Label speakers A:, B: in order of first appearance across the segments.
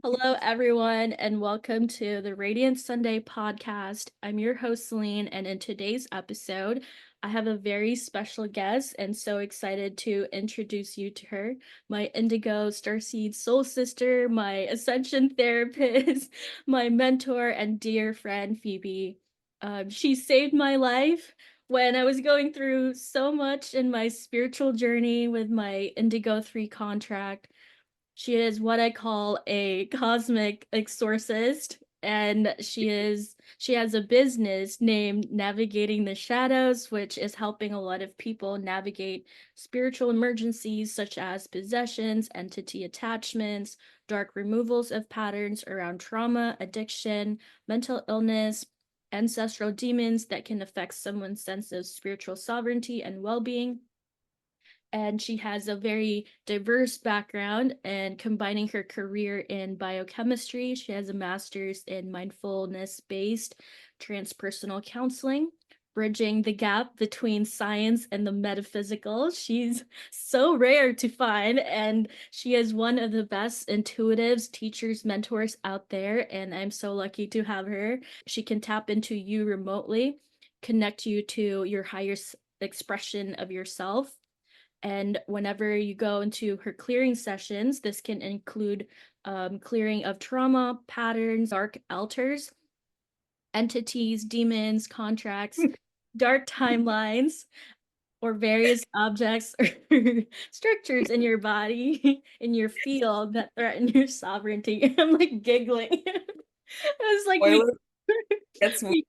A: Hello, everyone, and welcome to the Radiant Sunday podcast. I'm your host, Celine, and in today's episode, I have a very special guest and so excited to introduce you to her, my Indigo Starseed soul sister, my ascension therapist, my mentor, and dear friend, Phoebe. She saved my life when I was going through so much in my spiritual journey with my Indigo 3 contract. She is what I call a cosmic exorcist, and she has a business named Navigating the Shadows, which is helping a lot of people navigate spiritual emergencies such as possessions, entity attachments, dark removals of patterns around trauma, addiction, mental illness, ancestral demons that can affect someone's sense of spiritual sovereignty and well-being. And she has a very diverse background, and combining her career in biochemistry, she has a master's in mindfulness based transpersonal counseling, bridging the gap between science and the metaphysical. She's so rare to find, and she is one of the best intuitives, teachers, mentors out there, and I'm so lucky to have her. She can tap into you remotely, connect you to your higher expression of yourself. And whenever you go into her clearing sessions, this can include clearing of trauma, patterns, dark altars, entities, demons, contracts, dark timelines, or various objects or structures in your body, in your field that threaten your sovereignty. I'm like giggling. It's like
B: Spoiler gets weird.
A: we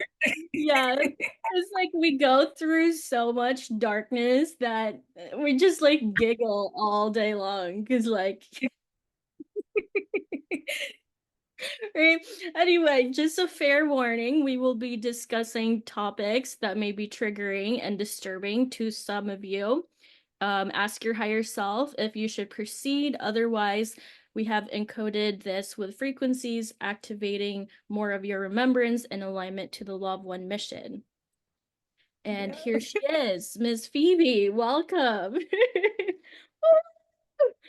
A: yeah, it's like we go through so much darkness that we just like giggle all day long because like right. Anyway, just a fair warning, we will be discussing topics that may be triggering and disturbing to some of you. Ask your higher self if you should proceed. Otherwise, we have encoded this with frequencies activating more of your remembrance in alignment to the Law of One mission. And
B: Yeah.
A: here she is, Miss Phoebe. Welcome.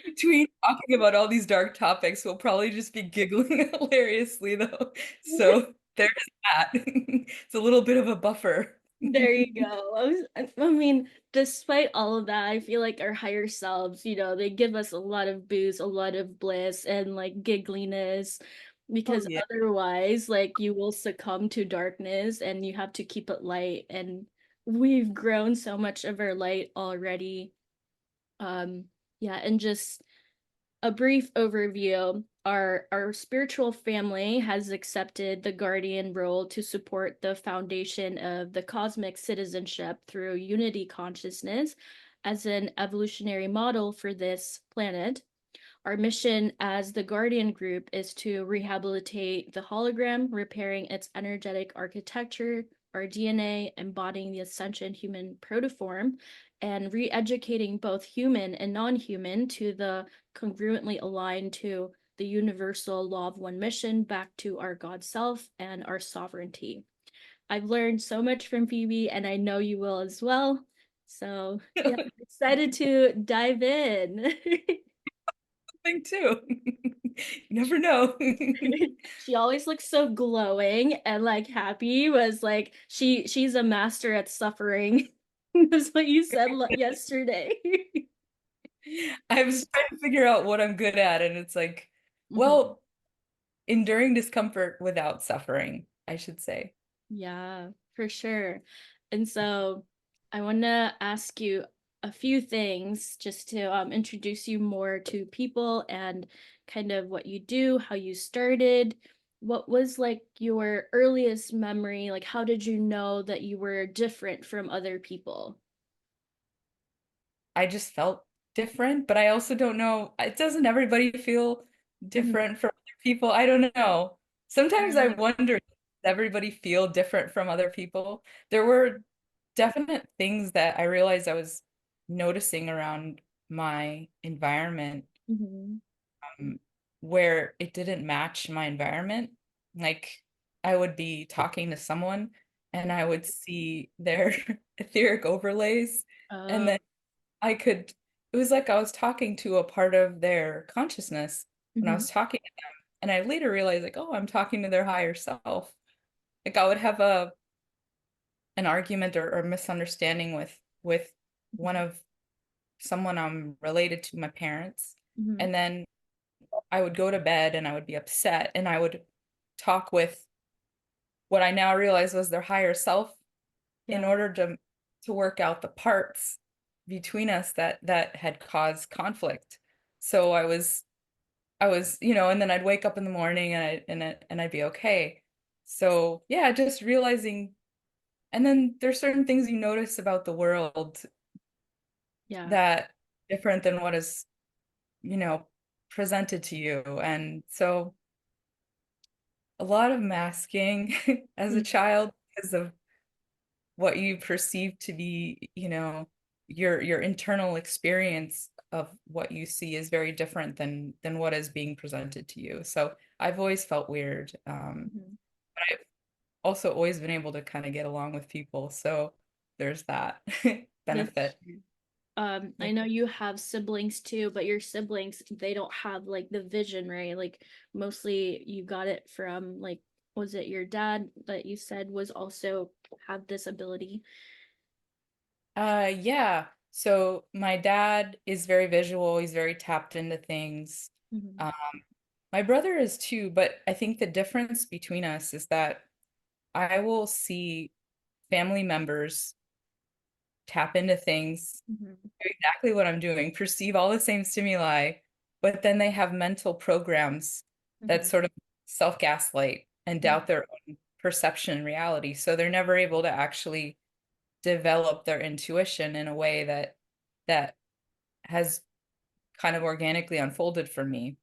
B: Between talking about all these dark topics, we'll probably just be giggling hilariously though. So there's that. It's a little bit of a buffer.
A: There you go. I mean, despite all of that, I feel like our higher selves, they give us a lot of boost, a lot of bliss, and like giggliness,
B: Oh
A: because
B: yeah.
A: otherwise, like, you will succumb to darkness and you have to keep it light. And we've grown so much of our light already. Um, yeah, and just a brief overview. Our spiritual family has accepted the guardian role to support the foundation of the cosmic citizenship through unity consciousness as an evolutionary model for this planet. Our mission as the Guardian Group is to rehabilitate the hologram, repairing its energetic architecture, our DNA, embodying the ascension human protoform, and re educating both human and non human to the congruently aligned to the universal law of one mission back to our God self and our sovereignty. I've learned so much from Phoebe, and I know you will as well. So, yeah, excited to dive in.
B: Thing too. You never know.
A: She always looks so glowing and like happy. Was like she's a master at suffering. That's what you said yesterday.
B: I was trying to figure out what I'm good at, and it's like,
A: Mhm.
B: well, enduring discomfort without suffering, I should say.
A: Yeah, for sure. And so I want to ask you a few things just to introduce you more to people and kind of what you do, how you started. What was like your earliest memory? Like, how did you know that you were different from other people?
B: I just felt different, but I also don't know. It doesn't everybody feel
A: Mhm.
B: different from other people? I don't know. Sometimes I
A: Yeah.
B: wonder, does everybody feel different from other people? There were definite things that I realized I was noticing around my environment,
A: Mhm.
B: um, where it didn't match my environment. Like I would be talking to someone and I would see their etheric overlays. And
A: Oh.
B: then it was like I was talking to a part of their consciousness when I
A: Mhm.
B: was talking. And I later realized like, oh, I'm talking to their higher self. Like I would have a an argument or misunderstanding with one
A: Mhm.
B: of someone I'm related to, my parents,
A: Mhm.
B: and then I would go to bed and I would be upset and I would talk with what I now realize was their higher self in
A: Yeah.
B: order to work out the parts between us that had caused conflict. So I was, and then I'd wake up in the morning and I'd be okay. So yeah, just realizing, and then there's certain things you notice about the world
A: Yeah.
B: that different than what is, you know, presented to you. And so a lot of masking as a
A: Mm.
B: child because of what you perceive to be, your internal experience of what you see is very different than what is being presented to you. So I've always felt weird.
A: Mhm.
B: But I've also always been able to kind of get along with people. So there's that
A: That's
B: benefit.
A: true. I know you have siblings too, but your siblings, they don't have like the vision, right? Like mostly you got it from like, was it your dad that you said was also had this ability?
B: Yeah. So my dad is very visual. He's very tapped into things.
A: Mhm.
B: Um, my brother is too, but I think the difference between us is that I will see family members tap into things,
A: Mhm.
B: do exactly what I'm doing, perceive all the same stimuli, but then they have mental programs that
A: Mhm.
B: sort of self-gaslight and
A: Mhm.
B: doubt their own perception and reality. So they're never able to actually develop their intuition in a way that has kind of organically unfolded for me.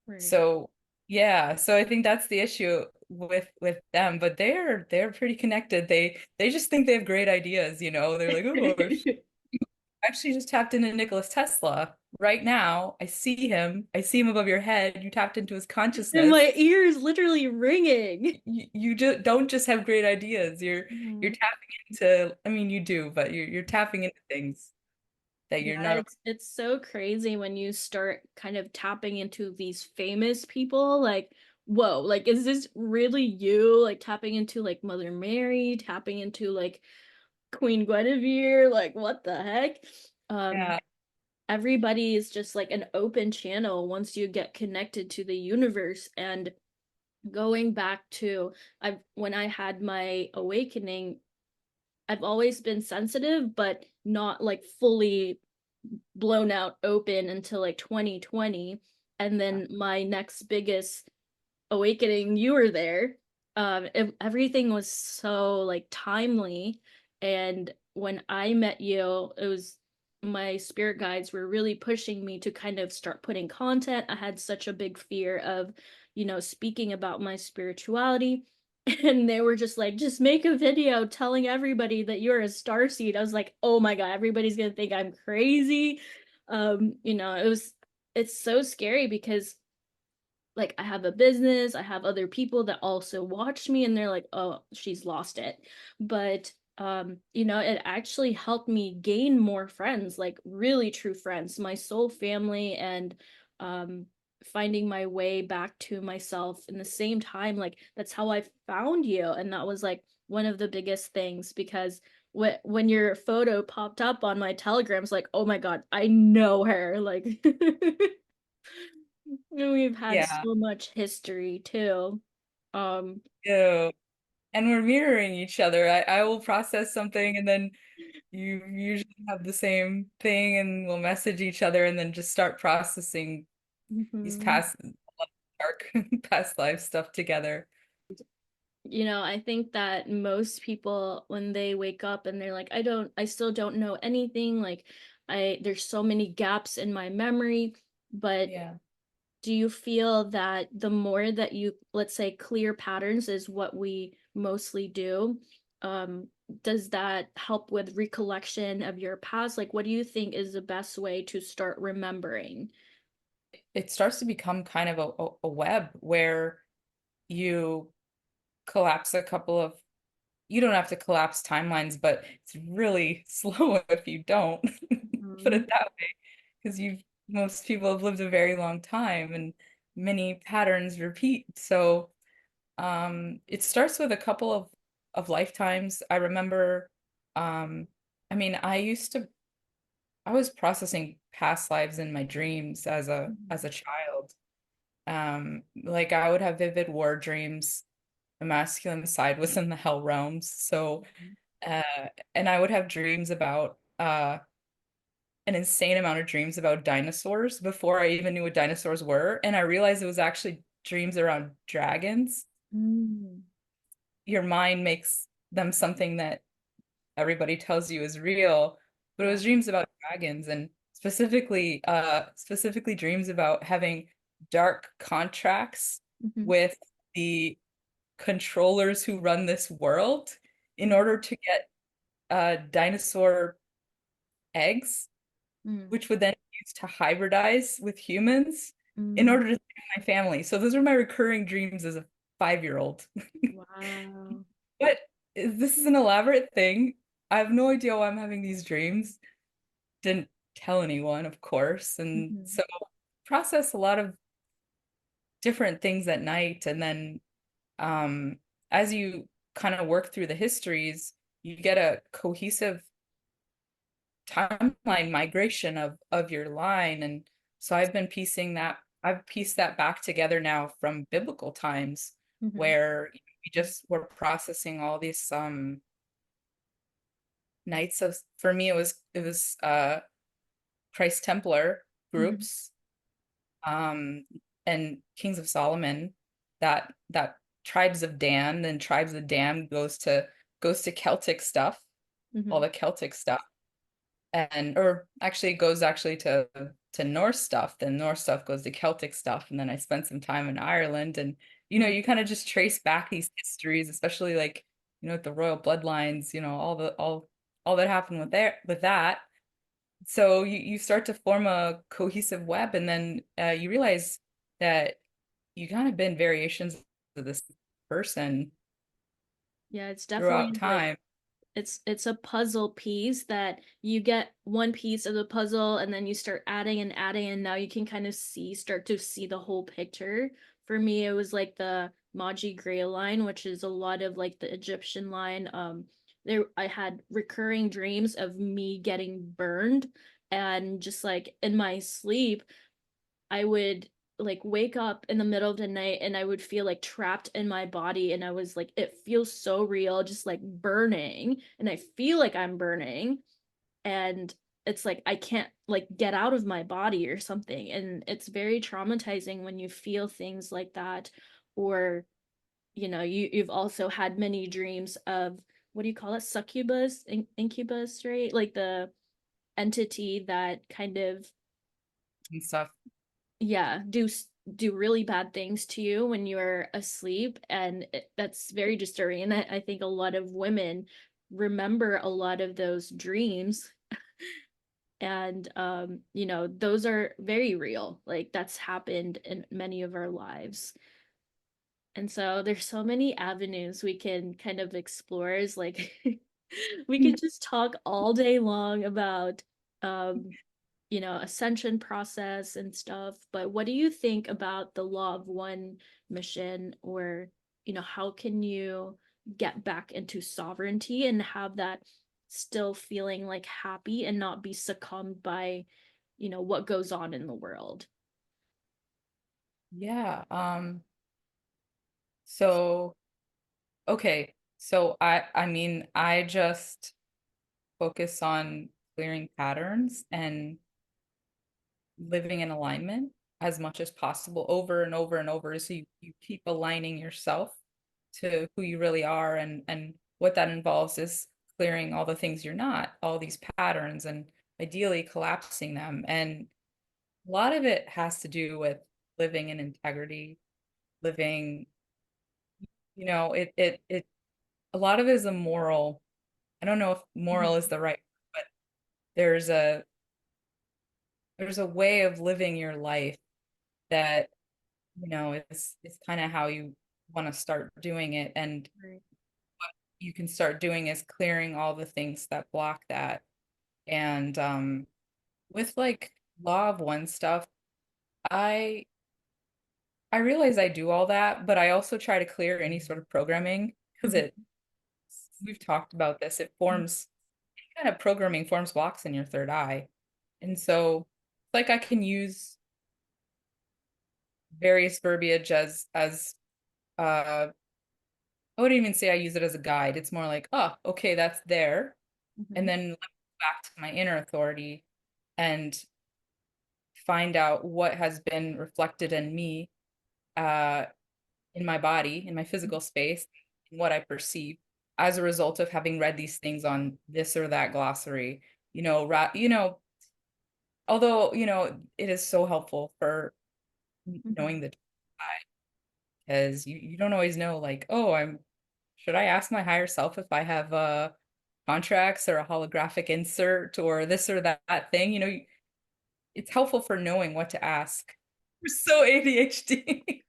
A: Right.
B: So yeah, so I think that's the issue with them, but they're pretty connected. They just think they have great ideas, you know. They're like, oh, I actually just tapped into Nikola Tesla right now. I see him above your head. You tapped into his
A: And
B: consciousness.
A: my ear is literally ringing.
B: You just don't just have great ideas. You're
A: Mhm.
B: tapping into, I mean, you do, but you're tapping into things that you're
A: Yeah,
B: not.
A: it's so crazy when you start kind of tapping into these famous people. Like, whoa, like is this really you? Like tapping into like Mother Mary, tapping into like Queen Guinevere, like what the heck? Um,
B: Yeah.
A: Everybody is just like an open channel once you get connected to the universe. And going back to I when I had my awakening, I've always been sensitive, but not like fully blown out open until like 2020. And then my next biggest awakening, you were there. Everything was so like timely. And when I met you, it was my spirit guides were really pushing me to kind of start putting content. I had such a big fear of, speaking about my spirituality. And they were just like, just make a video telling everybody that you're a starseed. I was like, oh my God, everybody's gonna think I'm crazy. It's so scary because like I have a business, I have other people that also watch me and they're like, "Oh, she's lost it." But it actually helped me gain more friends, like really true friends, my soul family and um finding my way back to myself in the same time. Like that's how I found you, and that was like one of the biggest things because when your photo popped up on my telegrams like, "Oh my God, I know her." Like we've had
B: Yeah.
A: so much history too. Um,
B: Ew. And we're mirroring each other. I will process something and then you usually have the same thing and we'll message each other and then just start processing these
A: mhm.
B: past dark past life stuff together.
A: I think that most people when they wake up and they're like, I still don't know anything, like there's so many gaps in my memory, but
B: Yeah.
A: do you feel that the more that you, let's say, clear patterns is what we mostly do, um, does that help with recollection of your past? Like, what do you think is the best way to start remembering?
B: It starts to become kind of a web where you collapse a couple of, you don't have to collapse timelines, but it's really slow if you don't put
A: Mhm.
B: it that way, because you've most people have lived a very long time. And many patterns repeat. So it starts with a couple of lifetimes. I remember I mean, I was processing past lives in my dreams
A: Mhm.
B: as a child. Like I would have vivid war dreams. The masculine side was in the hell realms. So
A: Mhm.
B: uh and I would have dreams about an insane amount of dreams about dinosaurs before I even knew what dinosaurs were. And I realized it was actually dreams around dragons.
A: Mm.
B: Your mind makes them something that everybody tells you is real, but it
A: Yeah.
B: was dreams about dragons and specifically dreams about having dark contracts
A: Mhm.
B: with the controllers who run this world in order to get dinosaur eggs,
A: Mm.
B: which would then be used to hybridize with humans in
A: Mm.
B: order to save my family. So those are my recurring dreams as a 5-year-old.
A: Wow.
B: But this is an elaborate thing. I have no idea why I'm having these dreams. Didn't tell anyone, of course. And
A: Mhm.
B: so process a lot of different things at night. And then um, as you kind of work through the histories, you get a cohesive timeline migration of your line. And so I've pieced that back together now from biblical times
A: Mhm.
B: where we just were processing all these nights of, for me it was Christ Templar
A: Mhm.
B: groups and Kings of Solomon, that tribes of Dan, and tribes of Dan goes to Celtic stuff, all
A: Mhm.
B: the Celtic stuff, and or actually it goes actually to Norse stuff. Then Norse stuff goes to Celtic stuff, and then I spent some time in Ireland, and
A: Mhm.
B: you kind of just trace back these histories, especially like with the royal bloodlines, all that happened with that. So you start to form a cohesive web, and then you realize that you kind of been variations of this person
A: Yeah, it's
B: throughout
A: definitely like
B: time.
A: it's a puzzle piece that you get one piece of the puzzle and then you start adding and adding and now you can kind of start to see the whole picture. For me, it was like the Maji Grail line, which is a lot of like the Egyptian line. There I had recurring dreams of me getting burned and just like in my sleep I would like wake up in the middle of the night and I would feel like trapped in my body and I was like it feels so real just like burning and I feel like I'm burning and it's like I can't like get out of my body or something and it's very traumatizing when you feel things like that or you've also had many dreams of what do you call it succubus incubus right like the entity that kind of
B: And stuff.
A: yeah do really bad things to you when you're asleep and that's very disturbing and I think a lot of women remember a lot of those dreams and those are very real like that's happened in many of our lives and so there's so many avenues we can kind of explore is like we could just talk all day long about um ascension process and stuff. But what do you think about the law of one mission or, how can you get back into sovereignty and have that still feeling like happy and not be succumbed by, what goes on in the world?
B: Yeah. So okay. So I mean I just focus on clearing patterns and living in alignment as much as possible over and over and over. So you keep aligning yourself to who you really are, and what that involves is clearing all the things you're not, all these patterns, and ideally collapsing them. And a lot of it has to do with living in integrity, living, it a lot of it is a moral. I don't know if moral is
A: Mhm.
B: the right, but there's a there's a way of living your life that is kind of how you want to start doing it. And
A: Right.
B: you can start doing is clearing all the things that block that. And with like law of one stuff, I I realize I do all that, but I also try to clear any sort of programming because
A: Mhm,
B: we've talked about this, it forms kind of programming forms blocks in your third eye. And so like I can use various verbiage as uh I wouldn't even say I use it as a guide. It's more like, oh, okay, that's there. And
A: mhm,
B: then let me go back to my inner authority and find out what has been reflected in me, uh, in my body, in my
A: mhm,
B: physical space, in what I perceive as a result of having read these things on this or that glossary. Although, it is so helpful for
A: mhm.
B: knowing the because you don't always know, like, oh, should I ask my higher self if I have contracts or a holographic insert or this or that thing? It's helpful for knowing what to ask. We're so ADHD.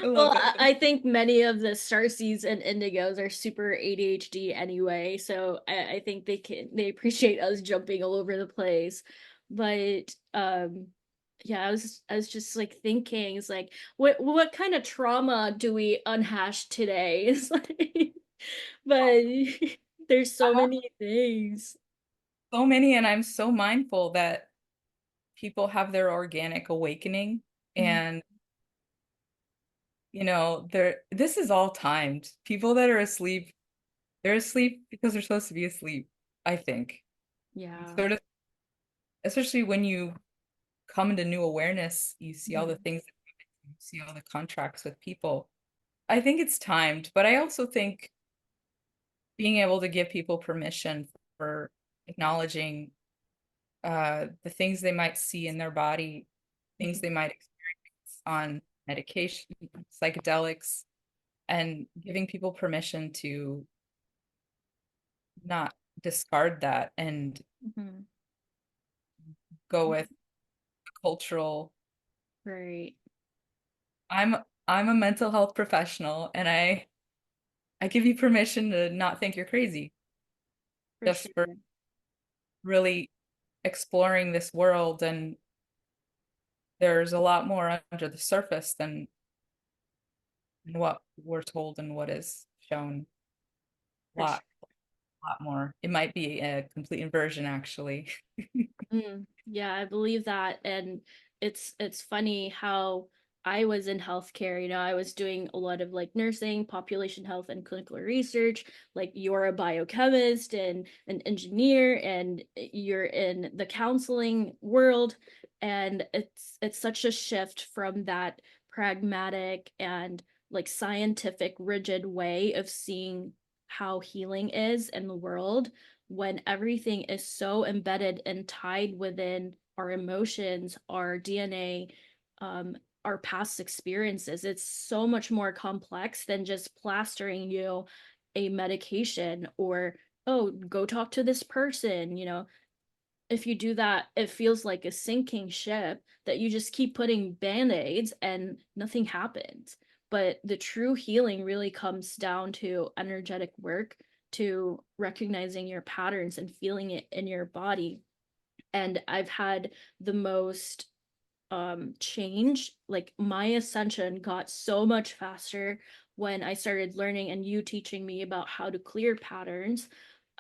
B: I
A: Well,
B: love it.
A: I think many of the starseeds and indigos are super ADHD anyway, so I think they appreciate us jumping all over the place. But yeah, I was just like thinking, it's like what kind of trauma do we unhash today? It's like, but there's
B: I
A: so
B: have
A: many things.
B: so many, and I'm so mindful that people have their organic awakening,
A: Mhm,
B: and this is all timed. People that are asleep, they're asleep because they're supposed to be asleep, I think.
A: yeah.
B: Sort of, especially when you come into new awareness, you see all the
A: Mhm,
B: things, you see all the contracts with people. I think it's timed, but I also think being able to give people permission for acknowledging the things they might see in their body, things
A: mhm,
B: they might experience on medication, psychedelics, and giving people permission to not discard that and
A: mhm,
B: go
A: mhm.
B: with cultural.
A: Right,
B: I'm I'm a mental health professional, and I give you permission to not think you're crazy,
A: for
B: just for
A: sure.
B: really exploring this world. And there's a lot more under the surface than what we're told and what is shown. A
A: For
B: lot,
A: sure.
B: lot more. It might be a complete inversion, actually.
A: Yeah, I believe that. And it's funny how I was in healthcare, I was doing a lot of like nursing, population health, and clinical research. Like you're a biochemist and an engineer, and you're in the counseling world. And it's such a shift from that pragmatic and like scientific, rigid way of seeing how healing is in the world when everything is so embedded and tied within our emotions, our DNA, um, our past experiences. It's so much more complex than just plastering you a medication or, oh, go talk to this person. If you do that, it feels like a sinking ship that you just keep putting band-aids and nothing happens. But the true healing really comes down to energetic work, to recognizing your patterns and feeling it in your body. And I've had the most change. Like my ascension got so much faster when I started learning and you teaching me about how to clear patterns.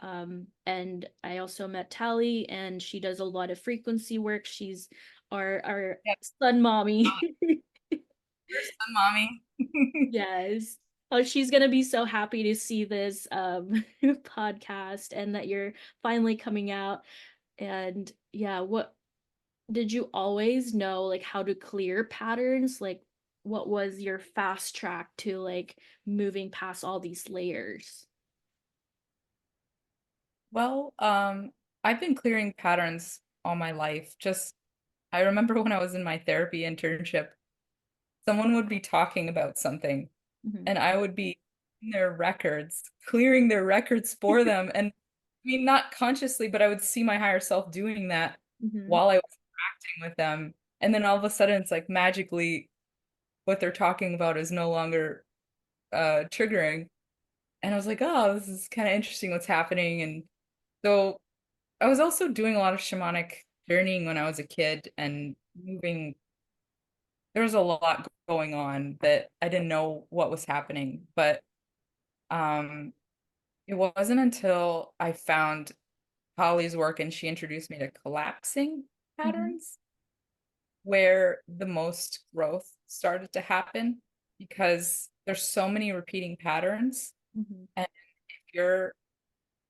A: And I also met Tally, and she does a lot of frequency work. She's our
B: Yep.
A: sun mommy.
B: First time, mommy.
A: Yes. Oh, she's gonna be so happy to see this podcast and that you're finally coming out. And yeah, what did you always know like how to clear patterns? Like what was your fast track to like moving past all these layers?
B: Well, I've been clearing patterns all my life. I remember when I was in my therapy internship, someone would be talking about something,
A: Mhm.
B: and I would be in their records, clearing their records for them. And I mean, not consciously, but I would see my higher self doing that
A: Mhm.
B: while I was interacting with them. And then all of a sudden, it's like magically what they're talking about is no longer triggering. And I was like, oh, this is kind of interesting what's happening. And so I was also doing a lot of shamanic journeying when I was a kid and moving there was a lot going on that I didn't know what was happening. But um, it wasn't until I found Holly's work and she introduced me to collapsing
A: Mhm,
B: patterns where the most growth started to happen because there's so many repeating patterns.
A: mhm.
B: And if you're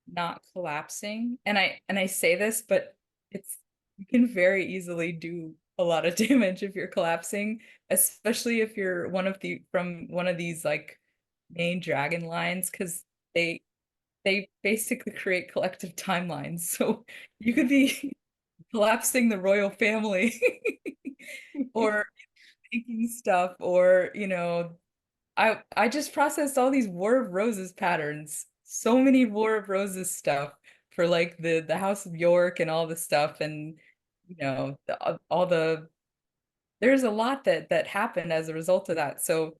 B: not collapsing, and I say this, but it's you can very easily do a lot of damage if you're collapsing, especially if you're from one of these like main dragon lines, because they they basically create collective timelines. So you could be collapsing the royal family or thinking stuff or I just processed all these War of Roses patterns. So many War of Roses stuff for like the House of York and all the stuff and all the there's a lot that happened as a result of that. So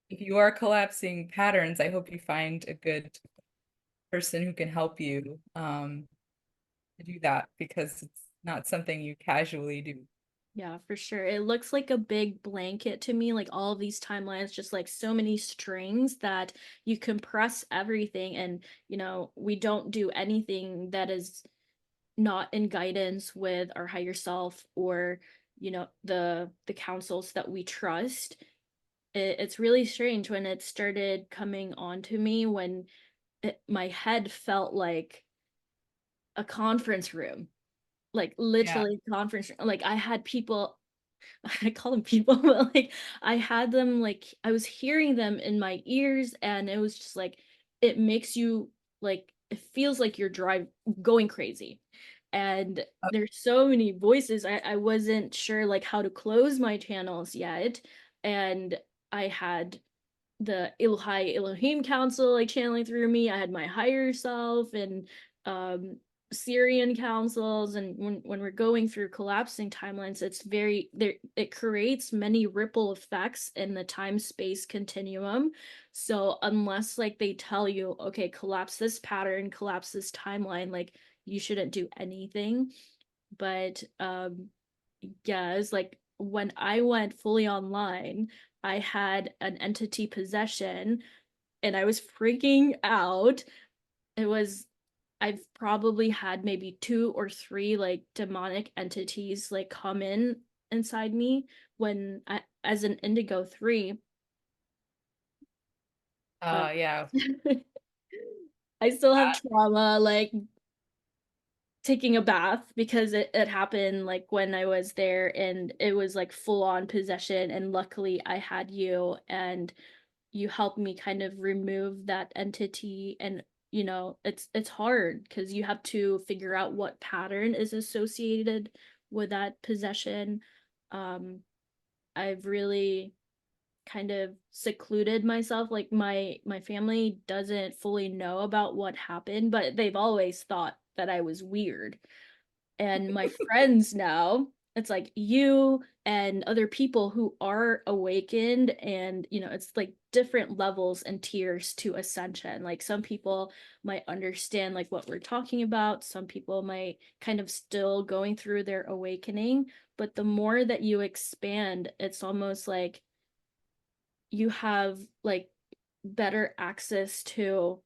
B: if you are collapsing patterns, I hope you find a good person who can help you to do that because it's not something you casually do.
A: Yeah, for sure. It looks like a big blanket to me, like all of these timelines, just like so many strings that you compress everything. And, we don't do anything that is not in guidance with our higher self or, the councils that we trust. It's really strange when it started coming on to me when my head felt like a conference room, like
B: Yeah.
A: literally a conference room. Like I had people, I call them people, but like I had them, like I was hearing them in my ears, and it was just like it makes you, like it feels like you're going crazy. And there's so many voices. I wasn't sure like how to close my channels yet. And I had the Elohai Elohim Council like channeling through me. I had my higher self and um Syrian councils, and when we're going through collapsing timelines, it's very there, it creates many ripple effects in the time-space continuum. So unless like they tell you, okay, collapse this pattern, collapse this timeline, like you shouldn't do anything. But yeah, it's like when I went fully online, I had an entity possession and I was freaking out. It was I've probably had maybe two or three like demonic entities like come in inside me when I, as an Indigo 3. uh,
B: Yeah.
A: I still have trauma like taking a bath because it happened like when I was there, and it was like full on possession, and luckily I had you, and you helped me kind of remove that entity. And it's hard because you have to figure out what pattern is associated with that possession. um I've really kind of secluded myself, like my family doesn't fully know about what happened, but they've always thought that I was weird. And my friends now, it's like you and other people who are awakened, and it's like different levels and tiers to ascension. Like some people might understand like what we're talking about, some people might kind of still going through their awakening, but the more that you expand, it's almost like you have like better access to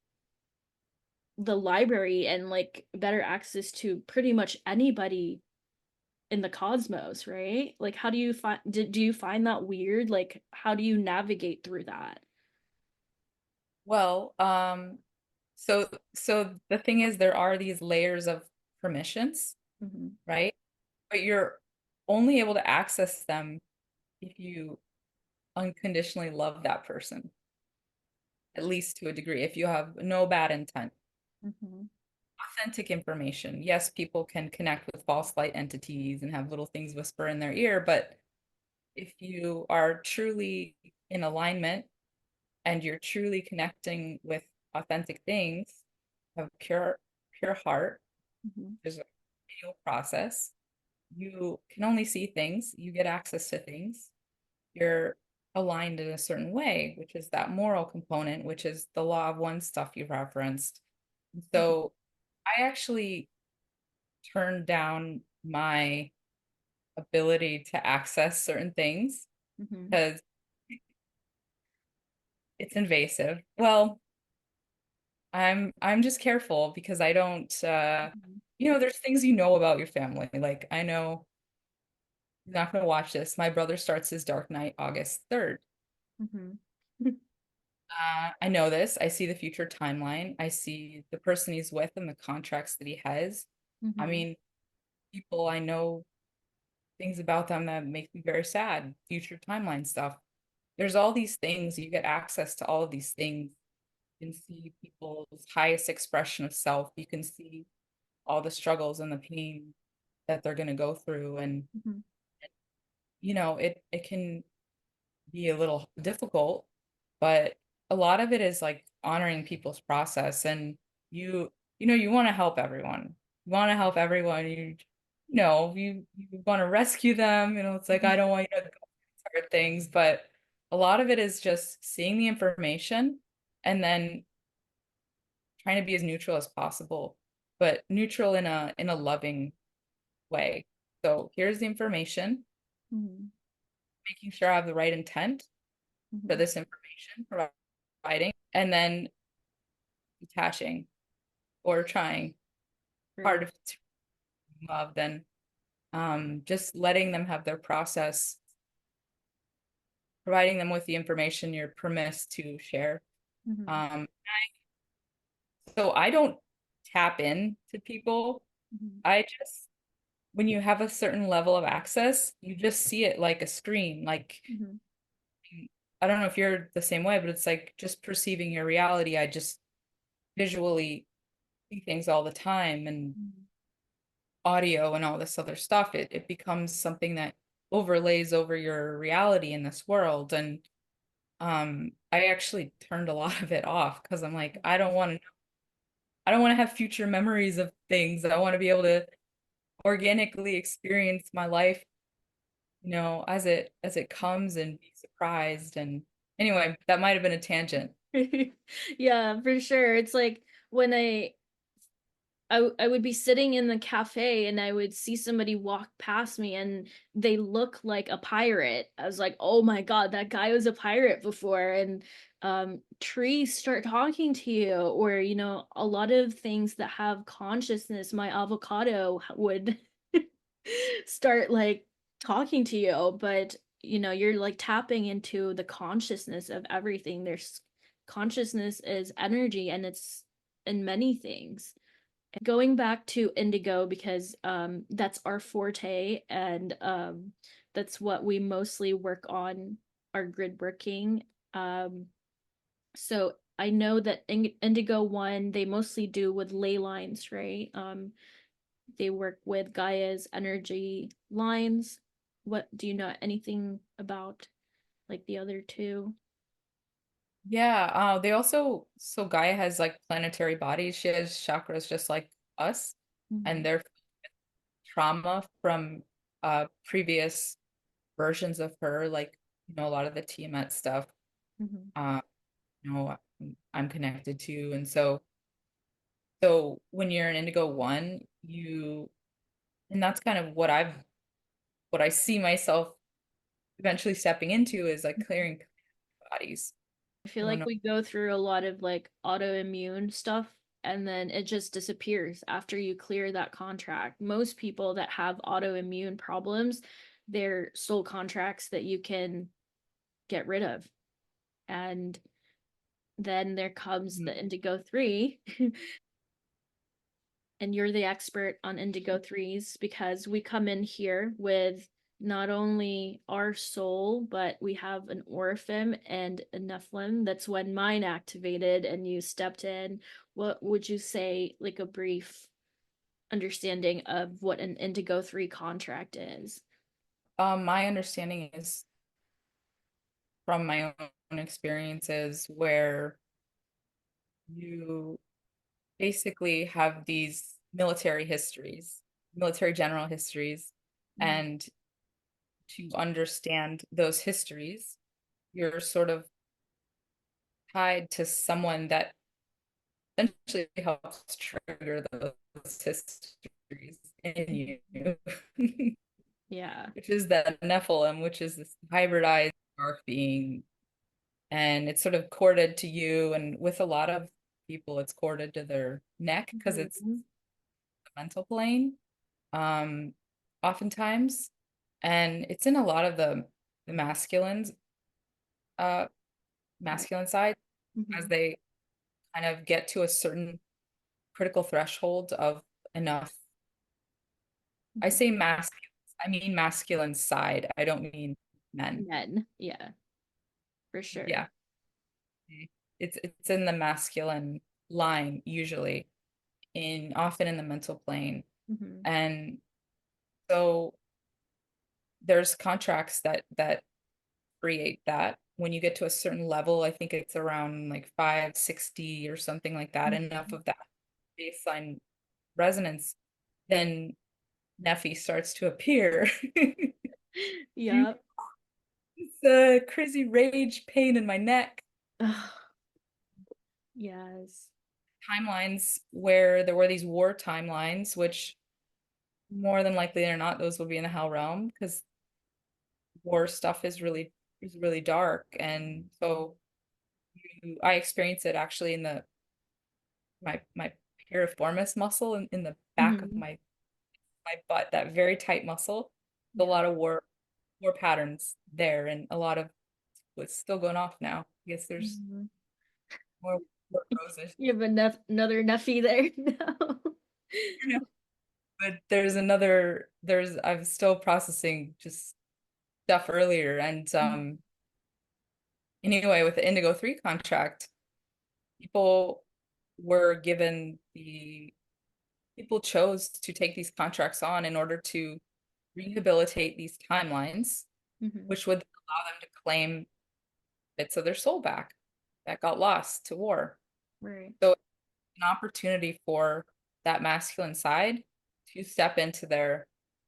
A: the library and like better access to pretty much anybody in the cosmos, right? Like how do you find do you find that weird? Like how do you navigate through that?
B: Well, so the thing is there are these layers of permissions,
A: Hmm.
B: right? But you're only able to access them if you unconditionally love that person, at least to a degree, if you have no bad intent.
A: Hmm.
B: Authentic information. Yes, people can connect with false light entities and have little things whisper in their ear, but if you are truly in alignment and you're truly connecting with authentic things, have pure heart,
A: Hmm.
B: there's a continual process. You can only see things, you get access to things, you're aligned in a certain way, which is that moral component, which is the law of one stuff you referenced. So I actually turned down my ability to access certain things
A: Mhm.
B: because it's invasive. Well, I'm just careful because I don't
A: Mhm.
B: there's things you know about your family. Like I know you're not gonna watch this. My brother starts his Dark Knight August 3rd.
A: Mhm.
B: I know this. I see the future timeline. I see the person he's with and the contracts that he has. I
A: Mhm.
B: mean, people I know things about them that make me very sad. Future timeline stuff. There's all these things. You get access to all of these things. You can see people's highest expression of self. You can see all the struggles and the pain that they're going to go through. And,
A: Mhm.
B: it can be a little difficult, but a lot of it is like honoring people's process. And you, you want to help everyone. You want to help everyone. You want to rescue them. It's like, I
A: Mhm.
B: don't want you to go through hard things, but a lot of it is just seeing the information and then trying to be as neutral as possible, but neutral in a loving way. So here's the information,
A: Mhm.
B: making sure I have the right intent for
A: Mhm.
B: this information, providing, and then detaching or trying
A: Right.
B: hard to love, then just letting them have their process, providing them with the information you're permitted to share.
A: Mhm.
B: Um, so I don't tap in to people.
A: Mhm.
B: I just when you have a certain level of access, you just see it like a screen. Like
A: Mhm.
B: I don't know if you're the same way, but it's like just perceiving your reality. I just visually see things all the time and
A: Mhm.
B: audio and all this other stuff. It becomes something that overlays over your reality in this world. And I actually turned a lot of it off because I'm like, I don't want to have future memories of things. I want to be able to organically experience my life, as it comes and be surprised. And anyway, that might have been a tangent.
A: Yeah, for sure. It's like when I would be sitting in the cafe and I would see somebody walk past me and they look like a pirate. I was like, "Oh my God, that guy was a pirate before." And trees start talking to you, or a lot of things that have consciousness. My avocado would start like talking to you, but you're like tapping into the consciousness of everything. There's consciousness is energy and it's in many things. Going back to Indigo because that's our forte and that's what we mostly work on, our grid working. So I know that Indigo 1 they mostly do with ley lines, right? They work with Gaia's energy lines. What do you know anything about like the other two?
B: Yeah, they also so Gaia has like planetary bodies. She has chakras just like us, and
A: Mhm.
B: their trauma from previous versions of her, like a lot of the Tiamat stuff,
A: Mhm.
B: uh, I'm connected to. And so when you're in Indigo One, and that's kind of what I see myself eventually stepping into is like
A: Mhm.
B: clearing bodies.
A: I feel
B: I don't
A: like
B: know.
A: we go through a lot of like autoimmune stuff and then it just disappears after you clear that contract. Most people that have autoimmune problems, they're soul contracts that you can get rid of. And then there comes
B: Mm.
A: the Indigo 3, and you're the expert on Indigo 3s because we come in here with not only our soul, but we have an Orifim and a Nephilim. That's when mine activated and you stepped in. What would you say, like a brief understanding of what an Indigo 3 contract is?
B: My understanding is from my own experiences where you basically have these military general histories,
A: Mhm.
B: and to understand those histories, you're sort of tied to someone that essentially helps trigger those histories in you.
A: Yeah.
B: which is the Nephilim, which is this hybridized dark being, and it's sort of corded to you, and with a lot of people, it's corded to their neck because it's
A: Mhm.
B: the mental plane, um, oftentimes, and it's in a lot of the uh,
A: Right.
B: masculine side as
A: Mhm.
B: they kind of get to a certain critical threshold of enough. I
A: Mhm.
B: say masculine, I mean masculine side. I don't mean men.
A: Men. Yeah, for sure.
B: Yeah. It's in the masculine line usually in often in the mental plane.
A: Mhm.
B: And so there's contracts that create that. When you get to a certain level, I think it's around like 560 or something like that, enough
A: Mhm.
B: of that baseline resonance, then Nephi starts to appear. You
A: Yep.
B: It's a crazy rage pain in my neck.
A: Ugh, yes.
B: Timelines where there were these war timelines, which more than likely or not, those will be in the hell realm because war stuff is really dark. And so I experience it actually in the my piriformis muscle in the back of
A: Mhm.
B: my butt, that very tight muscle. A
A: Yeah.
B: lot of war patterns there, and a lot of what's still going off now. I guess there's
A: Mhm.
B: more war roses.
A: You have another Nuffy there now.
B: But there's I'm still processing just stuff earlier. And anyway, with the Indigo 3 contract, people were given the people chose to take these contracts on in order to rehabilitate these timelines,
A: Mhm.
B: which would allow them to claim bits of their soul back that got lost to war.
A: Right.
B: So it's an opportunity for that masculine side to step into their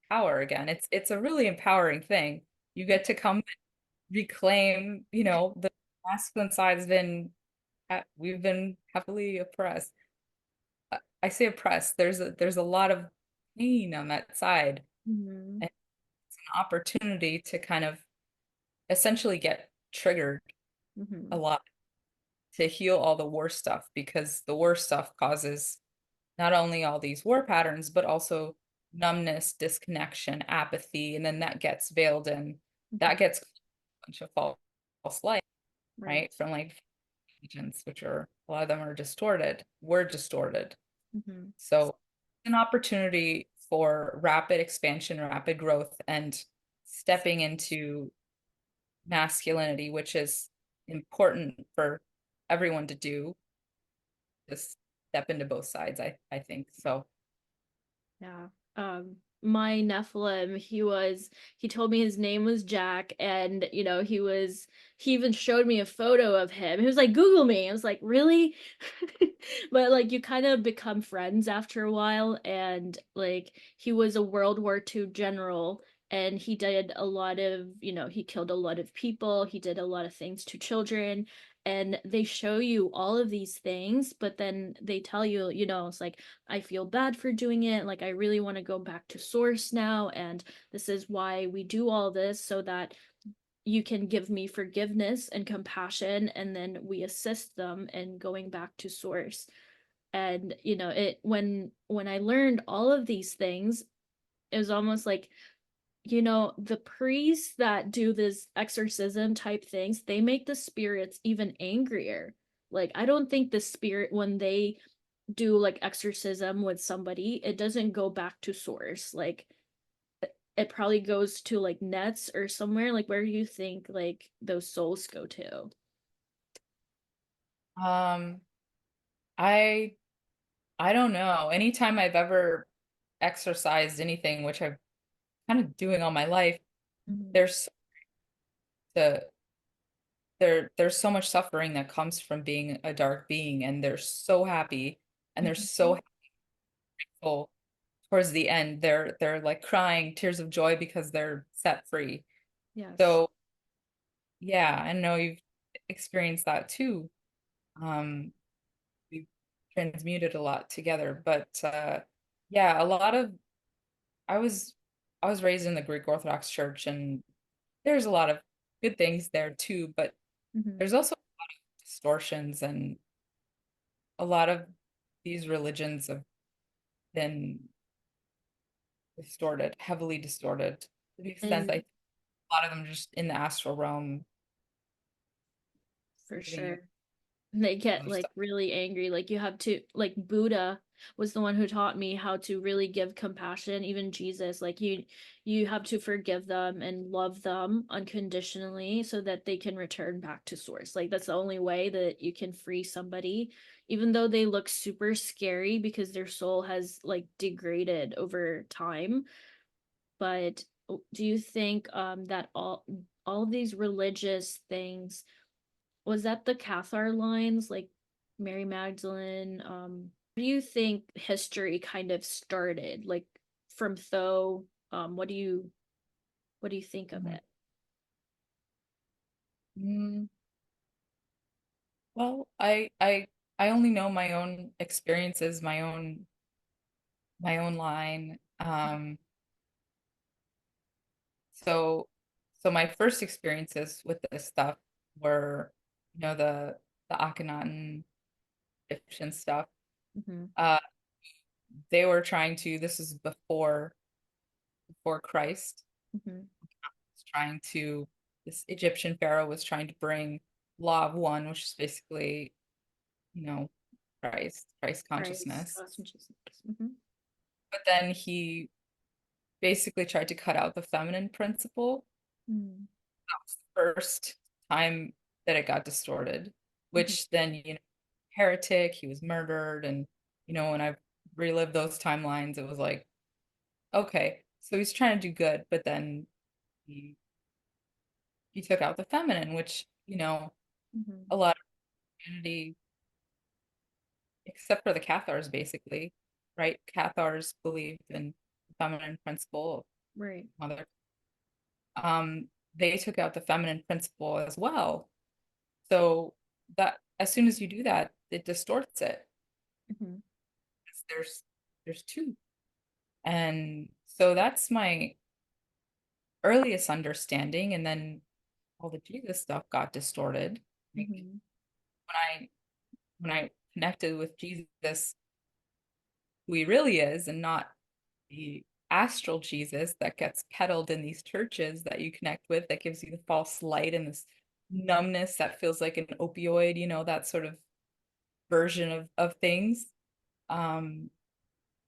B: power again. It's a really empowering thing. You get to come reclaim, the masculine side's been we've been heavily oppressed. I say oppressed. There's a lot of pain on that side,
A: Mhm.
B: and it's an opportunity to kind of essentially get triggered a
A: Mhm.
B: lot to heal all the war stuff because the war stuff causes not only all these war patterns, but also numbness, disconnection, apathy, and then that gets veiled in.
A: Mhm.
B: That gets a bunch of false light,
A: Right.
B: right? From like agents, which are a lot of them are distorted. We're distorted.
A: Mhm.
B: So an opportunity for rapid expansion, rapid growth, and stepping into masculinity, which is important for everyone to do. Just step into both sides, I think. So
A: Yeah. My Nephilim, he told me his name was Jack, and he even showed me a photo of him. He was like, Google me. I was like, really? But like you kind of become friends after a while, and like he was a World War II general, and he did a lot of, he killed a lot of people, he did a lot of things to children, and they show you all of these things, but then they tell you, it's like, I feel bad for doing it. Like, I really want to go back to source now. And this is why we do all this so that you can give me forgiveness and compassion. And then we assist them in going back to source. And, when I learned all of these things, it was almost like, the priests that do this exorcism type things, they make the spirits even angrier. Like, I don't think the spirit, when they do like exorcism with somebody, it doesn't go back to source. Like it probably goes to like nets or somewhere. Like where do you think like those souls go to?
B: um I I don't know. Anytime I've ever exercised anything, which I've kind of doing all my life,
A: Mhm.
B: there's the there's so much suffering that comes from being a dark being, and they're so happy and they're so
A: Mhm.
B: happy towards the end. They're like crying tears of joy because they're set free.
A: Yes.
B: So yeah, I know you've experienced that too. Um, we've transmuted a lot together, but yeah, a lot of I was. I was raised in the Greek Orthodox Church, and there's a lot of good things there too, but
A: Hmm.
B: there's also distortions, and a lot of these religions have been distorted, heavily distorted, to the extent I
A: And
B: think a lot of them are just in the astral realm,
A: for
B: giving you
A: sure. They get
B: other
A: like
B: stuff.
A: really angry. Like you have to, like Buddha was the one who taught me how to really give compassion. Even Jesus, like you have to forgive them and love them unconditionally so that they can return back to source. Like that's the only way that you can free somebody, even though they look super scary because their soul has like degraded over time. But do you think that all of these religious things, was that the Cathar lines, like Mary Magdalene? Where do you think history kind of started? Like from Thoth? What do you think of
B: Mhm.
A: it?
B: Mm, well, I only know my own experiences, my own line. So so my first experiences with this stuff were, the Akhenaten Egyptian stuff.
A: Mm-hmm.
B: Uh, they were trying to, this is before Christ,
A: Mm-hmm.
B: was trying to, this Egyptian pharaoh was trying to bring law of one, which is basically, you know, Christ
A: Christ,
B: consciousness.
A: consciousness. Mm-hmm.
B: But then he basically tried to cut out the feminine principle.
A: Mm-hmm.
B: That was the first time that it got distorted, which then, heretic, he was murdered. And, when I've relived those timelines, it was like, okay, so he's trying to do good, but then he, he took out the feminine, which,
A: Mm-hmm.
B: a lot of humanity, except for the Cathars, basically, right? Cathars believed in the feminine principle of
A: Right.
B: mother. They took out the feminine principle as well. So that as soon as you do that, it distorts it.
A: Mm-hmm.
B: There's two. And so that's my earliest understanding. And then all the Jesus stuff got distorted. Like
A: Mm-hmm.
B: when I when I connected with Jesus, who he really is, and not the astral Jesus that gets peddled in these churches that you connect with, that gives you the false light and this numbness that feels like an opioid, that sort of version of things. Um,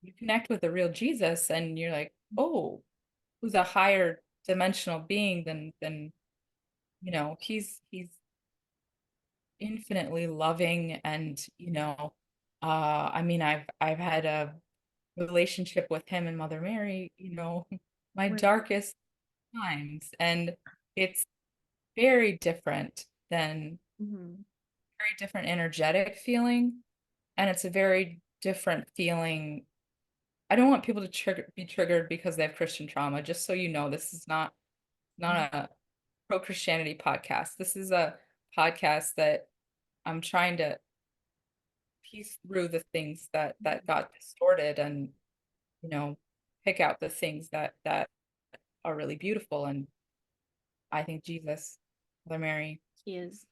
B: you connect with the real Jesus and you're like, oh, who's a higher dimensional being than he's infinitely loving. And I mean, I've had a relationship with him and Mother Mary, my
A: Right.
B: darkest times, and it's very different than
A: Mm-hmm.
B: very different energetic feeling, and it's a very different feeling. I don't want people to be triggered because they have Christian trauma. Just so you know, this is not a pro Christianity podcast. This is a podcast that I'm trying to piece through the things that got distorted, and you know pick out the things that are really beautiful. And I think Jesus, Mother Mary,
A: He is.
B: is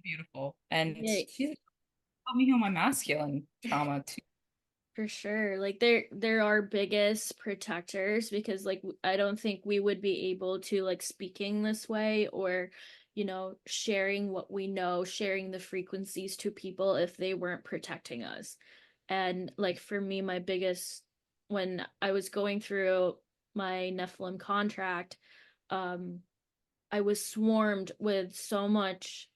B: beautiful, and
A: Yeah.
B: she's helped me heal my masculine trauma too.
A: For sure. Like they're our biggest protectors because like I don't think we would be able to like speaking this way or sharing what we know, sharing the frequencies to people if they weren't protecting us. And like for me my biggest when I was going through my Nephilim contract, um I was swarmed with so much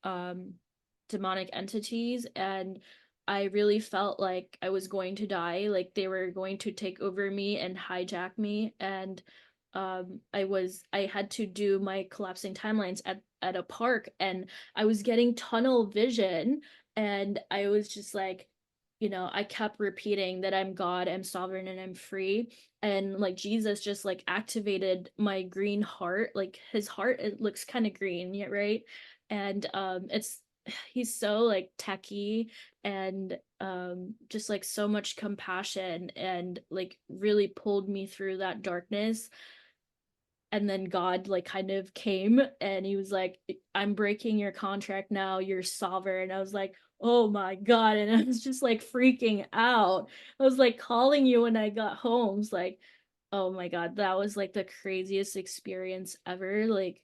A: demonic entities, and I really felt like I was going to die, like they were going to take over me and hijack me. And I had to do my collapsing timelines at a park, and I was getting tunnel vision, and I was just like, I kept repeating that I'm God, I'm sovereign, and I'm free. And like Jesus just like activated my green heart, like his heart, it looks kind of green, yeah, right? And it's he's so like techy and just like so much compassion and like really pulled me through that darkness. And then God like kind of came and he was like, I'm breaking your contract now, you're sovereign. I was like, oh my God. And I was just like freaking out. I was like calling you when I got home. It's like, oh my God, that was like the craziest experience ever. Like,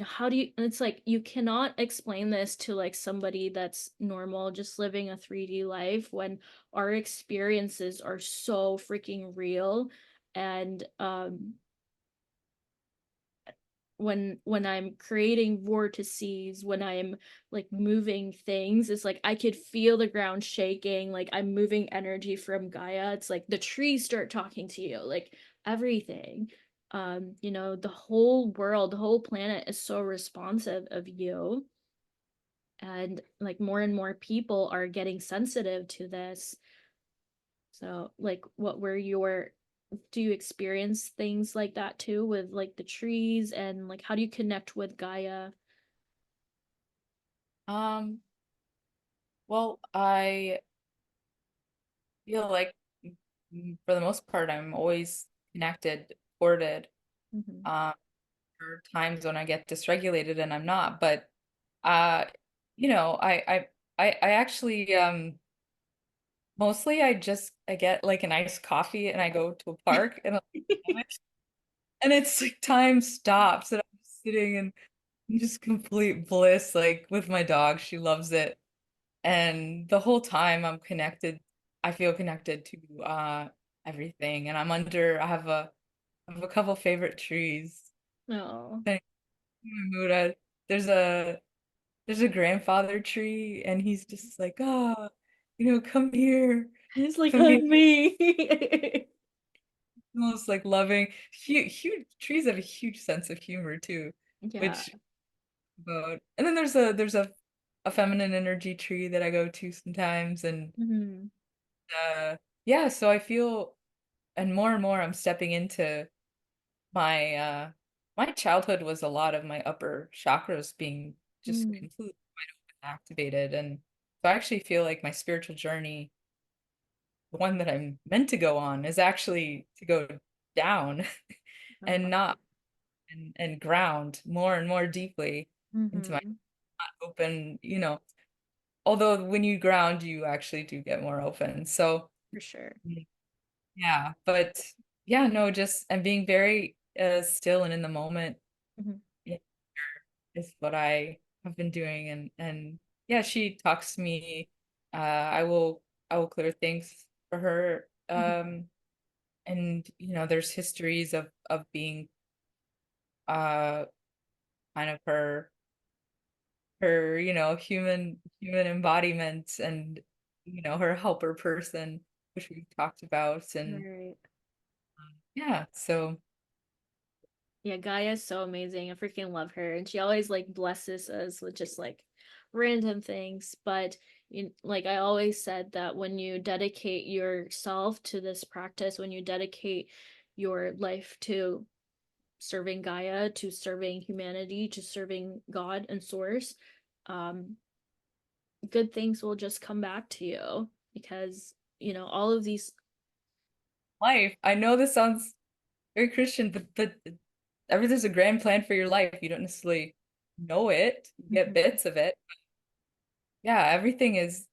A: how do you, and it's like you cannot explain this to like somebody that's normal just living a 3D life when our experiences are so freaking real. And when I'm creating vortices, when I'm like moving things, it's like I could feel the ground shaking, like I'm moving energy from Gaia. It's like the trees start talking to you, like everything. The whole world, the whole planet is so responsive of you. And like more and more people are getting sensitive to this. So, like, what were your do you experience things like that too with like the trees and like how do you connect with Gaia?
B: Um, well, I feel like for the most part, I'm always connected, supported.
A: Mm-hmm.
B: Um, there are times when I get dysregulated and I'm not, but uh, you know, I actually mostly I get like an iced coffee and I go to a park and and it's like time stops and I'm sitting in just complete bliss, like with my dog. She loves it. And the whole time I'm connected, I feel connected to everything. And I have a couple favorite trees.
A: Oh,
B: Depending on my mood, there's a there's a grandfather tree and he's just like, oh, come here.
A: it's like
B: Come here.
A: hug me.
B: Most like loving. Huge trees have a huge sense of humor too,
A: Yeah.
B: which about and then there's a feminine energy tree that I go to sometimes and
A: Hmm.
B: uh yeah, so I feel and more I'm stepping into my my childhood was a lot of my upper chakras being just
A: Mm.
B: completely activated and so I actually feel like my spiritual journey, the one that I'm meant to go on, is actually to go down and
A: Oh.
B: not and ground more and more deeply into my
A: Hmm.
B: open, although when you ground you actually do get more open. So
A: For sure.
B: yeah, but yeah, no, just I'm being very still and in the moment
A: Hmm.
B: i- is what I have been doing and yeah, she talks to me. I will clear things for her.
A: Hmm.
B: And there's histories of being uh kind of her human embodiment and her helper person, which we've talked about. And
A: Right.
B: yeah, so
A: Yeah, Gaia is so amazing. I freaking love her. And she always like blesses us with just like random things. But like I always said that when you dedicate yourself to this practice, when you dedicate your life to serving Gaia, to serving humanity, to serving God and Source, um, good things will just come back to you because, all of these.
B: life, I know this sounds very Christian, but there's a grand plan for your life. You don't necessarily know it, you get
A: Mhm,
B: bits of it. Yeah, everything is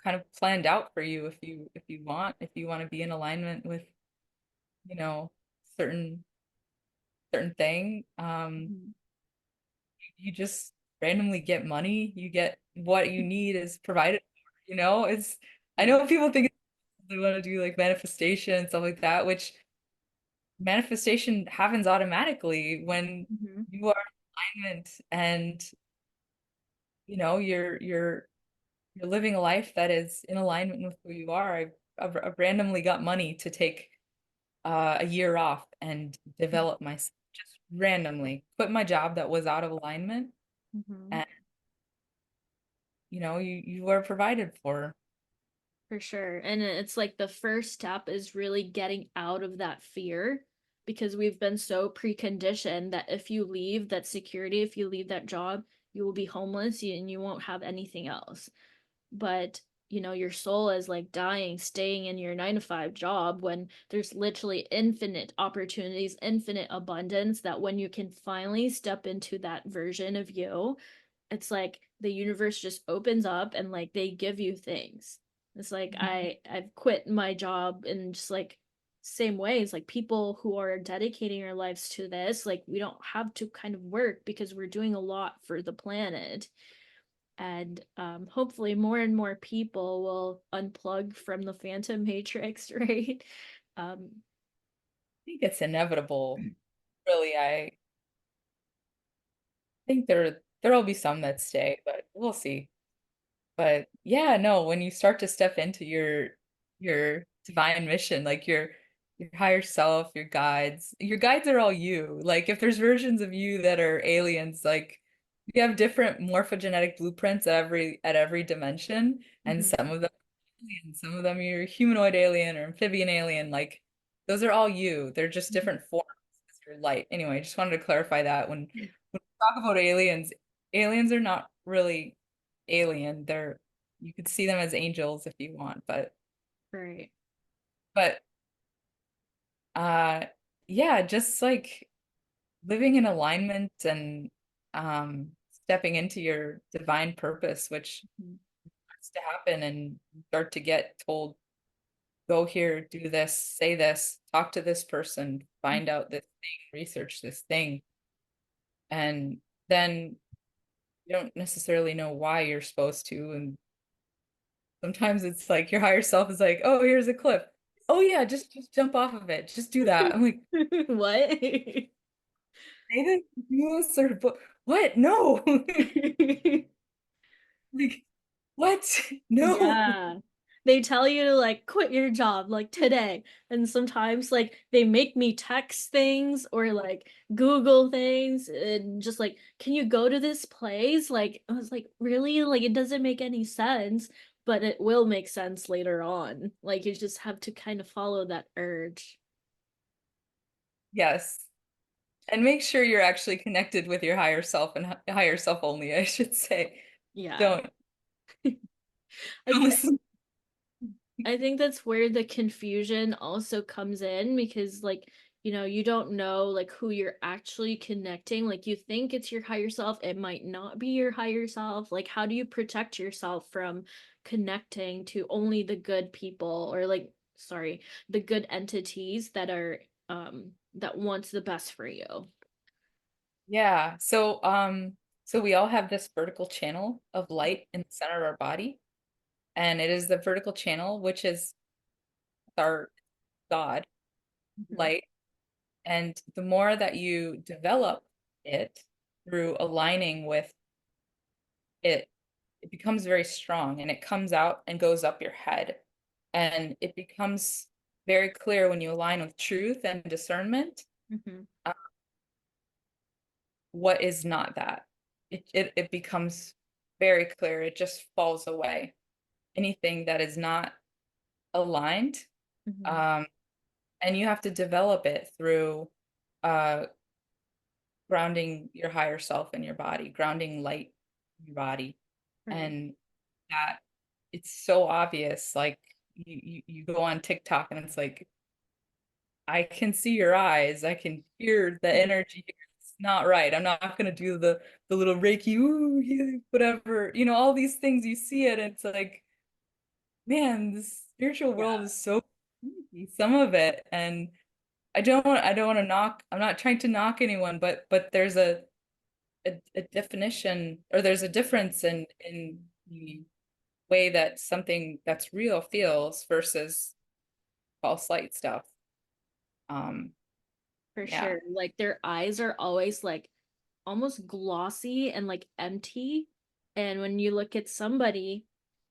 B: kind of planned out for you if you want to be in alignment with you know certain thing.
A: mhm.
B: You just randomly get money. You get what you need is provided for. It's I
A: Yeah.
B: know people think they want to do like manifestation and stuff like that, which manifestation happens automatically when
A: Mhm,
B: you are in alignment and you're living a life that is in alignment with who you are. I've randomly got money to take a year off and develop myself just randomly, quit my job that was out of alignment,
A: mhm.
B: and you are provided for.
A: For sure. And it's like the first step is really getting out of that fear because we've been so preconditioned that if you leave that security, if you leave that job, you will be homeless and you won't have anything else. But your soul is like dying staying in your 9 to 5 job when there's literally infinite opportunities, infinite abundance, that when you can finally step into that version of you, it's like the universe just opens up and like they give you things. It's like I've quit my job and just like same ways, like people who are dedicating their lives to this, like we don't have to kind of work because we're doing a lot for the planet. And hopefully more and more people will unplug from the Phantom Matrix, right? um
B: think it's inevitable. Really, I think there'll be some that stay, but we'll see. But yeah, no, when you start to step into your divine mission, like your higher self, your guides are all you. Like if there's versions of you that are aliens, like you have different morphogenetic blueprints at every dimension, and
A: mhm,
B: some of them are aliens, some of them you're humanoid alien or amphibian alien, like those are all you. They're just
A: mhm.
B: different forms as your light. Anyway, just wanted to clarify that when we talk about aliens, aliens are not really alien. They're you could see them as angels if you want,
A: Right.
B: but uh yeah, just like living in alignment and stepping into your divine purpose, which
A: Mhm,
B: starts to happen and you start to get told, go here, do this, say this, talk to this person, find out this thing, research this thing. And then you don't necessarily know why you're supposed to. And sometimes it's like your higher self is like, oh, here's a cliff. Oh yeah, just jump off of it. Just do that. I'm like,
A: what?
B: say this, do this, or what? No. Like, what? No.
A: Yeah. They tell you to like quit your job like today. And sometimes like they make me text things or like Google things and just like, can you go to this place? Like I was like, really? Like it doesn't make any sense, but it will make sense later on. Like you just have to kind of follow that urge.
B: Yes. And make sure you're actually connected with your higher self and higher self only, I should say.
A: Yeah.
B: Don't,
A: I
B: don't
A: th
B: listen.
A: I think that's where the confusion also comes in because like, you don't know like who you're actually connecting. Like you think it's your higher self, it might not be your higher self. Like how do you protect yourself from connecting to only the good people or like sorry, the good entities that are that wants the best for you?
B: Yeah. So we all have this vertical channel of light in the center of our body. And it is the vertical channel, which is our God,
A: Mhm.
B: light. And the more that you develop it through aligning with it, it becomes very strong and it comes out and goes up your head. And it becomes very clear when you align with truth and discernment,
A: Mhm.
B: uh, what is not that. It becomes very clear. It just falls away. Anything that is not aligned,
A: Mhm.
B: um, and you have to develop it through uh, grounding your higher self in your body, grounding light in your body,
A: Right.
B: and that it's so obvious. Like you go on TikTok and it's like I can see your eyes, I can hear the energy here. It's not right. I'm not gonna do the little Reiki, ooh, whatever, all these things. You see it, and it's like, man, this spiritual world is so creepy, some of it, and I don't want to knock. I'm not trying to knock anyone, but there's a definition or there's a difference in the way that something that's real feels versus false light stuff. Um,
A: For
B: yeah,
A: sure. Like their eyes are always like almost glossy and like empty. And when you look at somebody,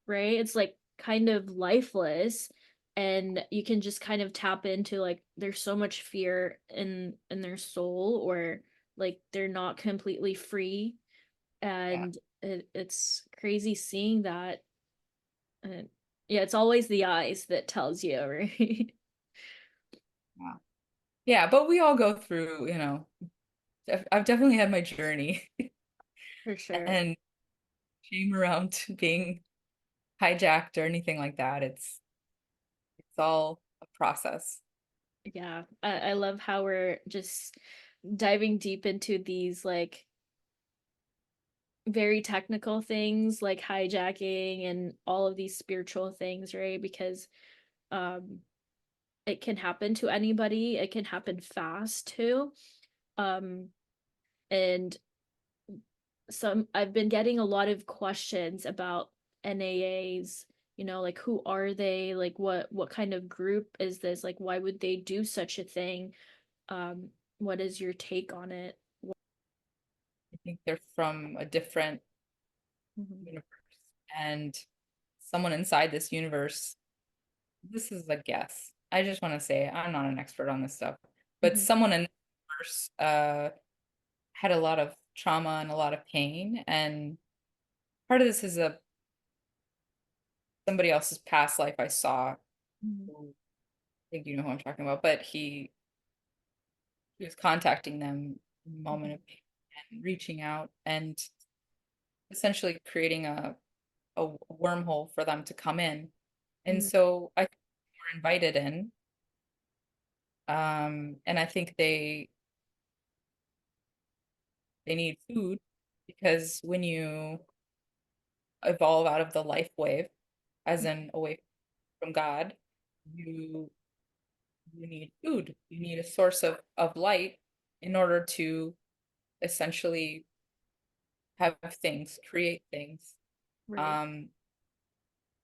A: right, it's like kind of lifeless. And you can just kind of tap into like there's so much fear in their soul or like they're not completely free.
B: yeah,
A: And it's crazy seeing that. And yeah, it's always the eyes that tells you, right?
B: yeah, yeah. But we all go through, I've definitely had my journey.
A: For sure.
B: and shame around being hijacked or anything like that. It's all a process.
A: Yeah. I love how we're just diving deep into these like very technical things like hijacking and all of these spiritual things, right? Because um it can happen to anybody. It can happen fast too. Um and some I've been getting a lot of questions about NAAs, like who are they? Like what kind of group is this? Like why would they do such a thing? Um what is your take on it?
B: I think they're from a different
A: Mhm.
B: universe, and someone inside this universe, this is a guess. I just want to say I'm not an expert on this stuff, but
A: Mhm.
B: someone in the universe had a lot of trauma and a lot of pain, and part of this is a somebody else's past life I saw.
A: Mhm.
B: Who, I think you know who I'm talking about, but he was contacting them in a moment
A: Mhm.
B: of pain and reaching out and essentially creating a wormhole for them to come in. And
A: Mhm.
B: so I were invited in. And I think they need food because when you evolve out of the life wave, as in away from God, you you need food. You need a source of light in order to essentially have things, create things.
A: Right.
B: Um,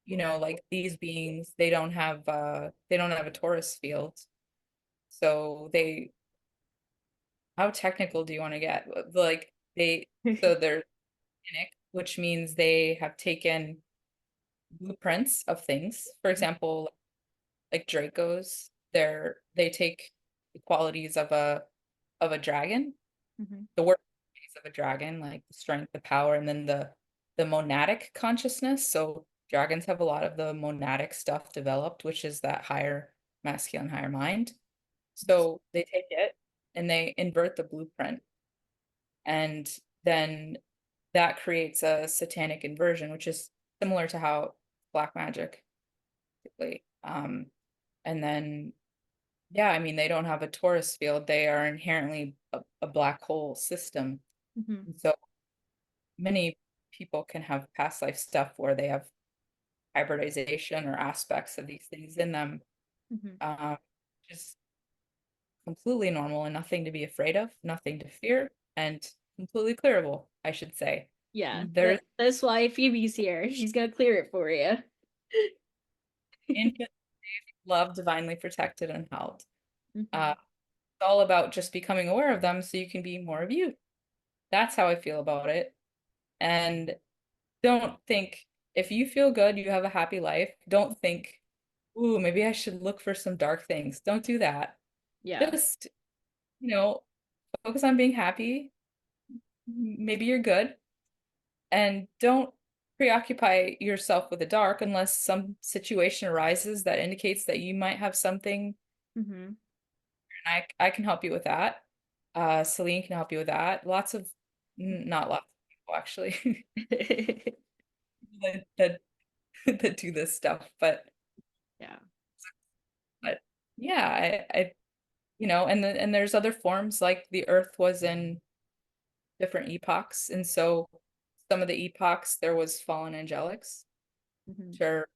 B: like these beings, they don't have a torus field. So how technical do you want to get? Like so they're cynic, which means they have taken blueprints of things. For example, like Dracos, they take the qualities of a dragon,
A: Mhm.
B: the work of a dragon, like the strength, the power, and then the monadic consciousness. So dragons have a lot of the monadic stuff developed, which is that higher masculine, higher mind. So they take it and they invert the blueprint, and then that creates a satanic inversion, which is similar to how black magic, basically. And then, yeah, I mean, they don't have a torus field. They are inherently a black hole system.
A: Mhm.
B: And so many people can have past life stuff where they have hybridization or aspects of these things in them,
A: Mhm.
B: um, just completely normal and nothing to be afraid of, nothing to fear, and completely clearable, I should say.
A: Yeah.
B: There's
A: That's why Phoebe's here. She's gonna clear it for you.
B: infinite love, divinely protected and held. Uh,
A: Mhm.
B: it's all about just becoming aware of them so you can be more of you. That's how I feel about it. And don't think if you feel good, you have a happy life. Don't think, ooh, maybe I should look for some dark things. Don't do that.
A: Yeah.
B: Just, you know, focus on being happy. Maybe you're good. And don't preoccupy yourself with the dark unless some situation arises that indicates that you might have something.
A: Mhm.
B: And I can help you with that. Celine can help you with that. Not lots of people actually that, that that do this stuff,
A: Yeah.
B: but yeah, and there's other forms like the Earth was in different epochs, and so some of the epochs there was fallen angelics,
A: Mhm.
B: which are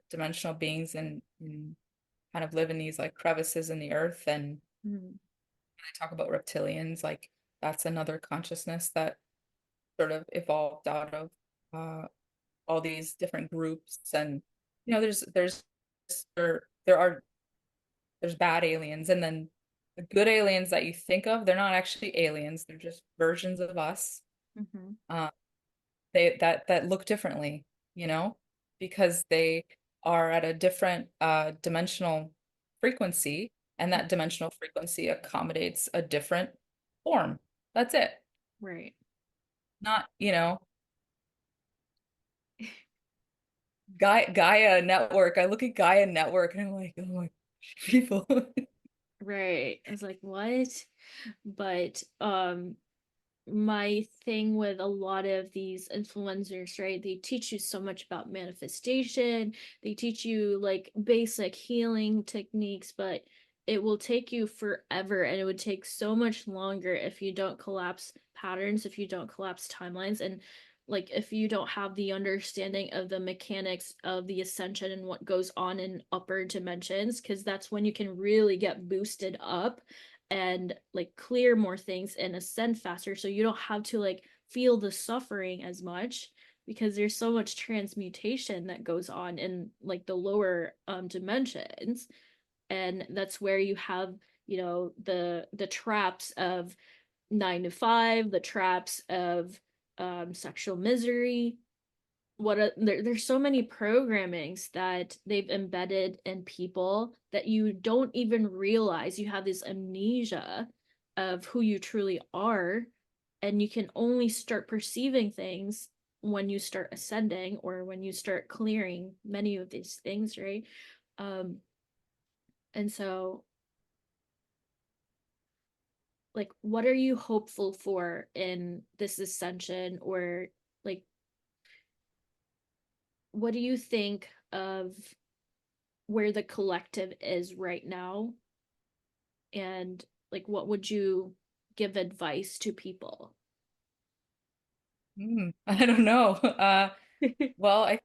B: dimensional beings and kind of live in these like crevices in the Earth, and
A: Mhm.
B: I talk about reptilians, like that's another consciousness that sort of evolved out of uh, all these different groups. And there are there's bad aliens, and then the good aliens that you think of, they're not actually aliens, they're just versions of us.
A: Mhm.
B: uh, that look differently, you know, because they are at a different dimensional frequency, and that dimensional frequency accommodates a different form. That's it.
A: Right.
B: Not, Gaia Network. I look at Gaia Network and I'm like, oh my gosh, people.
A: Right. I was like, what? But my thing with a lot of these influencers, right? They teach you so much about manifestation, they teach you like basic healing techniques, but it will take you forever and it would take so much longer if you don't collapse patterns, if you don't collapse timelines, and like if you don't have the understanding of the mechanics of the ascension and what goes on in upper dimensions, because that's when you can really get boosted up and like clear more things and ascend faster so you don't have to like feel the suffering as much because there's so much transmutation that goes on in like the lower dimensions, and that's where you have, you know, the traps of 9 to 5, the traps of sexual misery. There's so many programmings that they've embedded in people that you don't even realize. You have this amnesia of who you truly are, and you can only start perceiving things when you start ascending or when you start clearing many of these things, right? um and so, like, what are you hopeful for in this ascension, or like what do you think of where the collective is right now, and like what would you give advice to people?
B: I don't know. Well,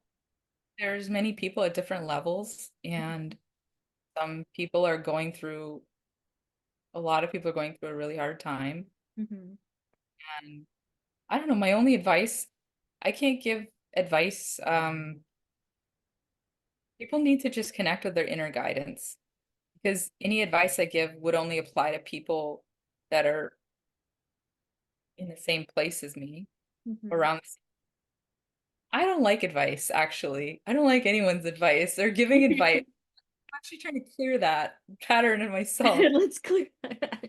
B: there's many people at different levels, and some people are going through, a lot of people are going through a really hard time.
A: Mhm.
B: And I don't know, my only advice, I can't give advice. People need to just connect with their inner guidance, because any advice I give would only apply to people that are in the same place as me,
A: Mhm.
B: around. I don't like advice, actually. I don't like anyone's advice or giving advice. I'm actually trying to clear that pattern in myself.
A: Let's clear that.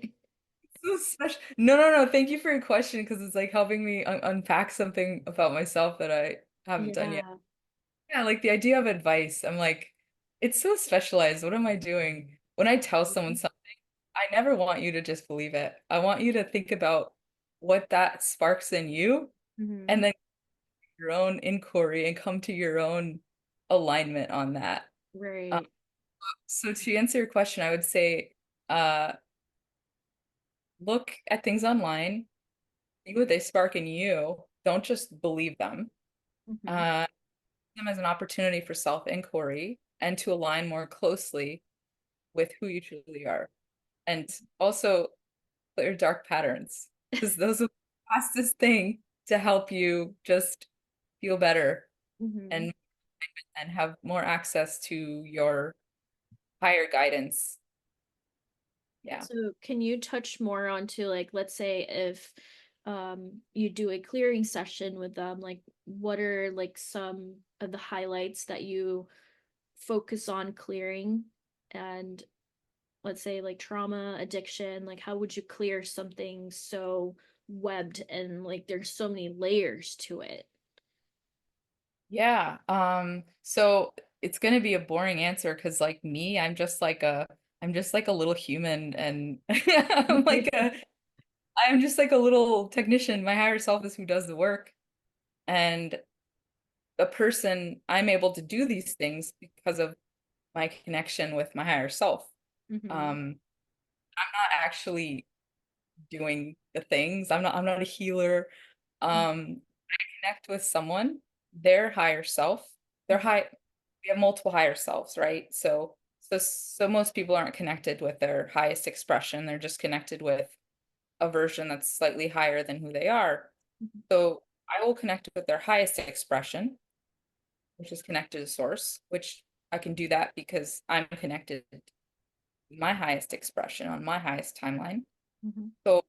B: So special. No, no, no. Thank you for your question, because it's like helping me unpack something about myself that I haven't done yet.
A: Yeah.
B: Yeah, like the idea of advice. I'm like, it's so specialized. What am I doing? When I tell someone something, I never want you to just believe it. I want you to think about what that sparks in you,
A: Mhm.
B: and then your own inquiry and come to your own alignment on that. Um,
A: Right.
B: so to answer your question, I would say, uh, look at things online, see what they spark in you. Don't just believe them.
A: Mhm.
B: Uh, them as an opportunity for self-inquiry and to align more closely with who you truly are. And also clear dark patterns, because those are the fastest thing to help you just feel better
A: Mhm.
B: and have more access to your higher guidance. Yeah.
A: So can you touch more onto, like, let's say if you do a clearing session with them, like what are like some of the highlights that you focus on clearing, and let's say like trauma, addiction, like how would you clear something so webbed and like there's so many layers to it?
B: Yeah. So it's gonna be a boring answer, because like me, I'm just like a little human, and I'm just like a little technician. My higher self is who does the work. And a person, I'm able to do these things because of my connection with my higher self.
A: Mm-hmm.
B: I'm not actually doing the things. I'm not a healer. Connect with someone, their higher self, their
A: Mm-hmm.
B: high, we have multiple higher selves, right? So most people aren't connected with their highest expression. They're just connected with a version that's slightly higher than who they are. So I will connect with their highest expression, which is connected to source, which I can do that because I'm connected to my highest expression on my highest timeline.
A: Mm-hmm.
B: So and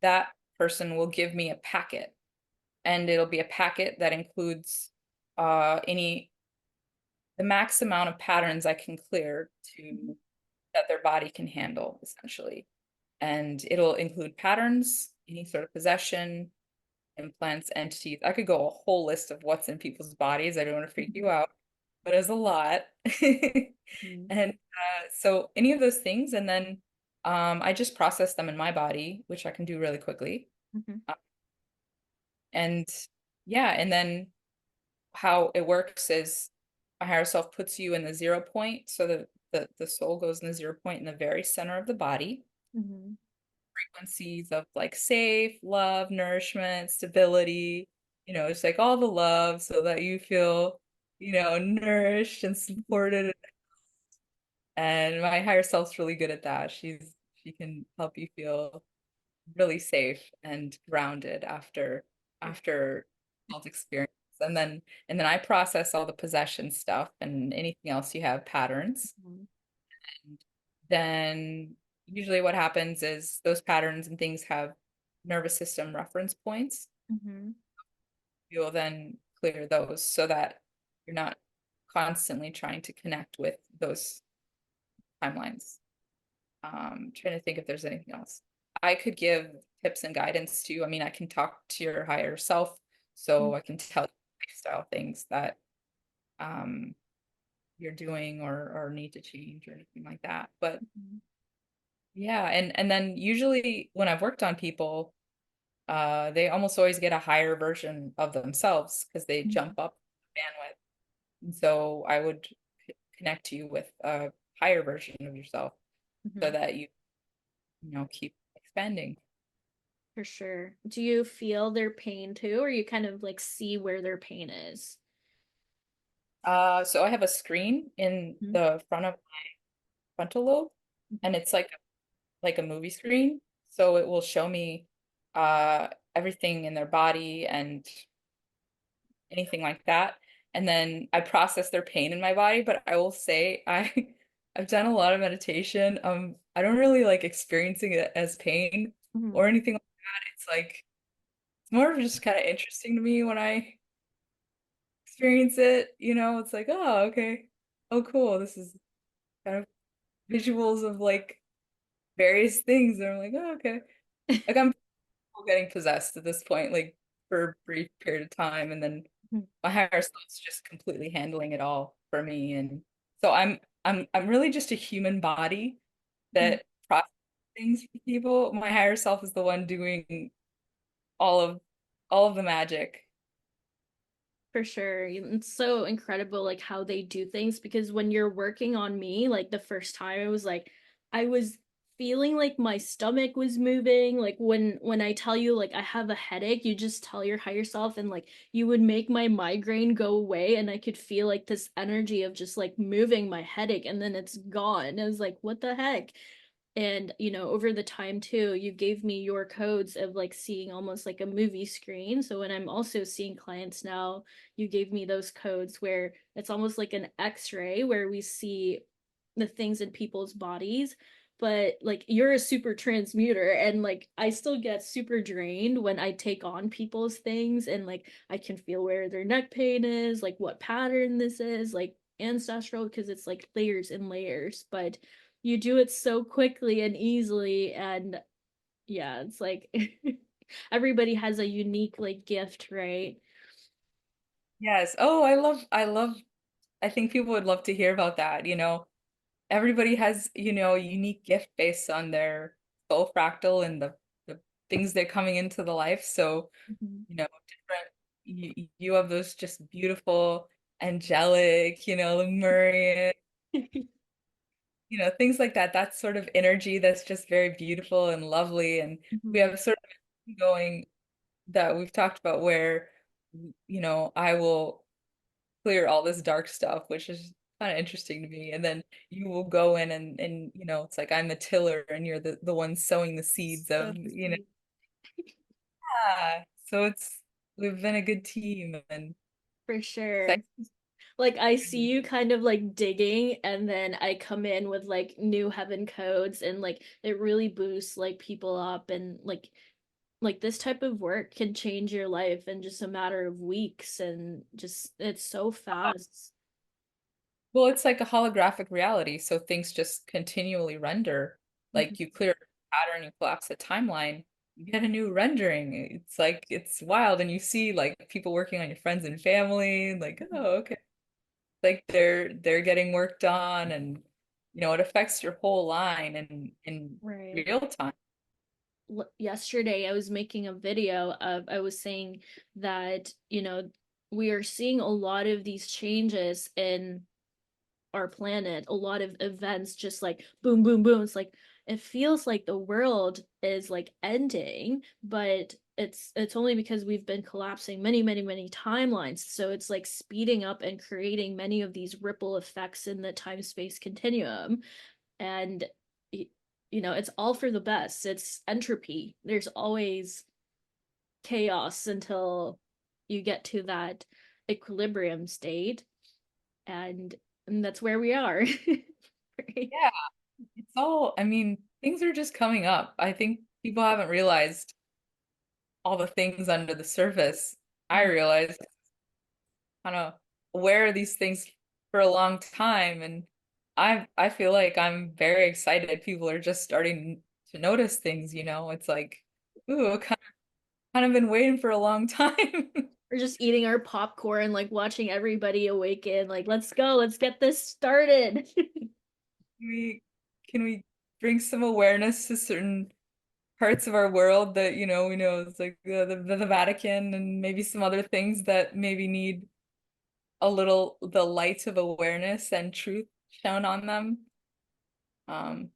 B: that person will give me a packet, and it'll be a packet that includes any the max amount of patterns I can clear
A: Mm-hmm.
B: to that their body can handle, essentially. And it'll include patterns, any sort of possession, implants, entities. I could go a whole list of what's in people's bodies. I don't want to freak you out, but it's a lot.
A: Mm-hmm.
B: And so any of those things, and then I just process them in my body, which I can do really quickly.
A: Mhm.
B: Uh, And yeah, and then how it works is a higher self puts you in the 0 point. So the soul goes in the 0 point in the very center of the body.
A: Mhm.
B: Frequencies of like safe, love, nourishment, stability, it's like all the love so that you feel, nourished and
A: Mhm.
B: supported. And my higher self's really good at that. She can help you feel really safe and grounded after felt experience. And then I process all the possession stuff and anything else you have patterns.
A: Mhm.
B: And then usually what happens is those patterns and things have nervous system reference points.
A: Mhm.
B: You'll then clear those so that you're not constantly trying to connect with those timelines. Trying to think if there's anything else. I could give tips and guidance too. I mean, I can talk to your higher self, so I can tell you lifestyle things that um, you're doing or need to change or anything like that. But
A: Mhm.
B: yeah, and then usually when I've worked on people, they almost always get a higher version of themselves because they
A: Mhm.
B: jump up bandwidth. And so I would connect you with a higher version of yourself so
A: Mhm.
B: that you keep expanding.
A: For sure. Do you feel their pain too, or you kind of like see where their pain is?
B: So I have a screen in
A: Mhm.
B: the front of frontal lobe, and
A: Mhm.
B: it's like a movie screen. So it will show me everything in their body and anything like that. And then I process their pain in my body, but I will say I've done a lot of meditation. I don't really like experiencing it as pain or
A: Mhm.
B: anything like that. It's more of just kind of interesting to me when I experience it, it's like, oh, okay. Oh, cool. This is kind of visuals of like various things. And I'm like, oh, okay. Like I'm getting possessed at this point, like for a brief period of time, and then
A: Mhm.
B: my higher self's just completely handling it all for me. And so I'm really just a human body
A: Mhm.
B: that processes things for people. My higher self is the one doing all of all of the magic.
A: For sure. It's so incredible like how they do things because when you're working on me, like the first time it was like I was feeling like my stomach was moving. Like when I tell you like I have a headache, you just tell your higher self and like you would make my migraine go away and I could feel like this energy of just like moving my headache and then it's gone. I was like, what the heck? And over the time too, you gave me your codes of like seeing almost like a movie screen. So when I'm also seeing clients now, you gave me those codes where it's almost like an x-ray where we see the things in people's bodies, but like you're a super transmuter and like I still get super drained when I take on people's things and like I can feel where their neck pain is, like what pattern this is, like ancestral because it's like layers and layers, but you do it so quickly and easily and yeah, it's like everybody has a unique like gift, right?
B: Yes. Oh, I love I think people would love to hear about that. Everybody has, a unique gift based on their soul fractal and the things they're coming into the life. So,
A: Mhm.
B: different you have those just beautiful, angelic, Lemurian, things like that. That's sort of energy that's just very beautiful and lovely. And we
A: Mhm.
B: have sort of going that we've talked about where, I will clear all this dark stuff, which is kind of interesting to me. And then you will go in and it's like I'm the tiller and you're the one sowing the seeds
A: So
B: of,
A: sweet.
B: yeah. So we've been a good team and
A: For
B: excited.
A: sure. Like I see you kind of like digging and then I come in with like new heaven codes and like it really boosts like people up and like this type of work can change your life in just a matter of weeks and just it's so fast.
B: Well, it's like a holographic reality, so things just continually render. Like you clear a pattern, you collapse a timeline, you get a new rendering. It's like it's wild, and you see like people working on your friends and family, like, oh, okay. Like they're getting work done and it affects your whole line in
A: Right.
B: real time.
A: Yesterday I was making a video of I was saying that, we are seeing a lot of these changes in our planet, a lot of events just like boom, boom, boom. It's like it feels like the world is like ending, but it's only because we've been collapsing many, many, many timelines. So it's like speeding up and creating many of these ripple effects in the time-space continuum. And it's all for the best. It's entropy. There's always chaos until you get to that equilibrium state, and, and that's where we are. Right?
B: Yeah, it's all, I mean, things are just coming up. I think people haven't realized all the things under the surface. I realized kind of aware of these things for a long time, and I feel like I'm very excited. People are just starting to notice things, It's like, ooh, kind of been waiting for a long time.
A: We're just eating our popcorn, like watching everybody awaken, like, let's go, let's get this started.
B: we can we bring some awareness to certain parts of our world that, we know it's like the Vatican and maybe some other things that maybe need a little the light of awareness and truth shown on them. Um,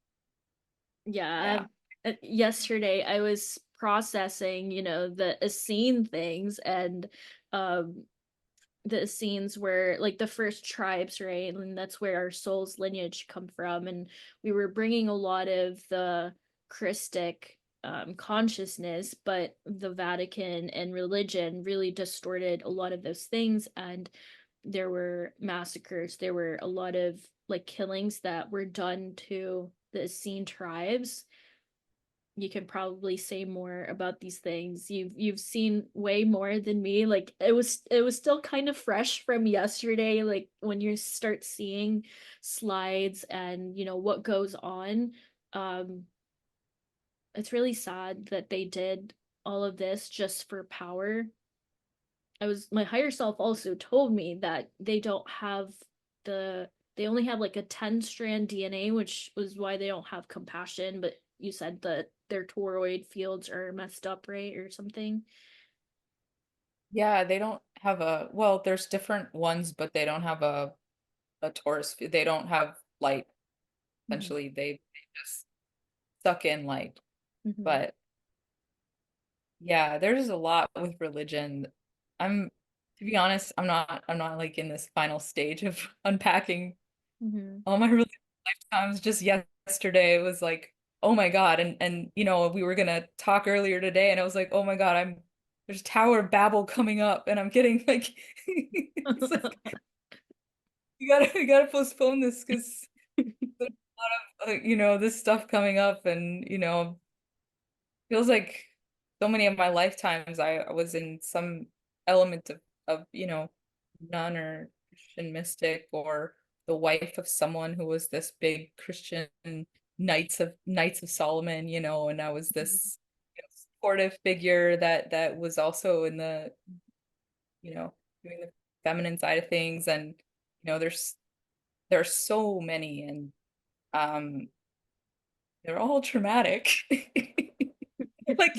A: Yeah.
B: yeah.
A: Yesterday I was processing, the Essene things, and um the scenes where like the first tribes, right? And that's where our soul's lineage come from. And we were bringing a lot of the Christic consciousness, but the Vatican and religion really distorted a lot of those things. And there were massacres. There were a lot of like killings that were done to the Essene tribes. You can probably say more about these things. You've seen way more than me. Like it was still kind of fresh from yesterday, like when you start seeing slides and what goes on. Um it's really sad that they did all of this just for power. My higher self also told me that they only have like a 10-strand DNA, which was why they don't have compassion, but you said that their toroid fields are messed up, right? Or something.
B: Yeah, they don't have well, there's different ones, but they don't have a torus. They don't have light.
A: Mm-hmm.
B: Essentially, they just suck in light.
A: Mm-hmm.
B: But yeah, there's a lot with religion. I'm, to be honest, I'm not like in this final stage of unpacking
A: Mm-hmm.
B: all my religion lifetimes. Just yesterday it was like, oh my God. And we were gonna talk earlier today and I was like, oh my God, there's Tower of Babel coming up and I'm getting like it's like we gotta postpone this because there's a lot of this stuff coming up and feels like so many of my lifetimes I was in some element of nun or Christian mystic or the wife of someone who was this big Christian Knights of Solomon, and I was this supportive figure that was also in the, doing the feminine side of things. And there's so many, and um they're all traumatic. Like,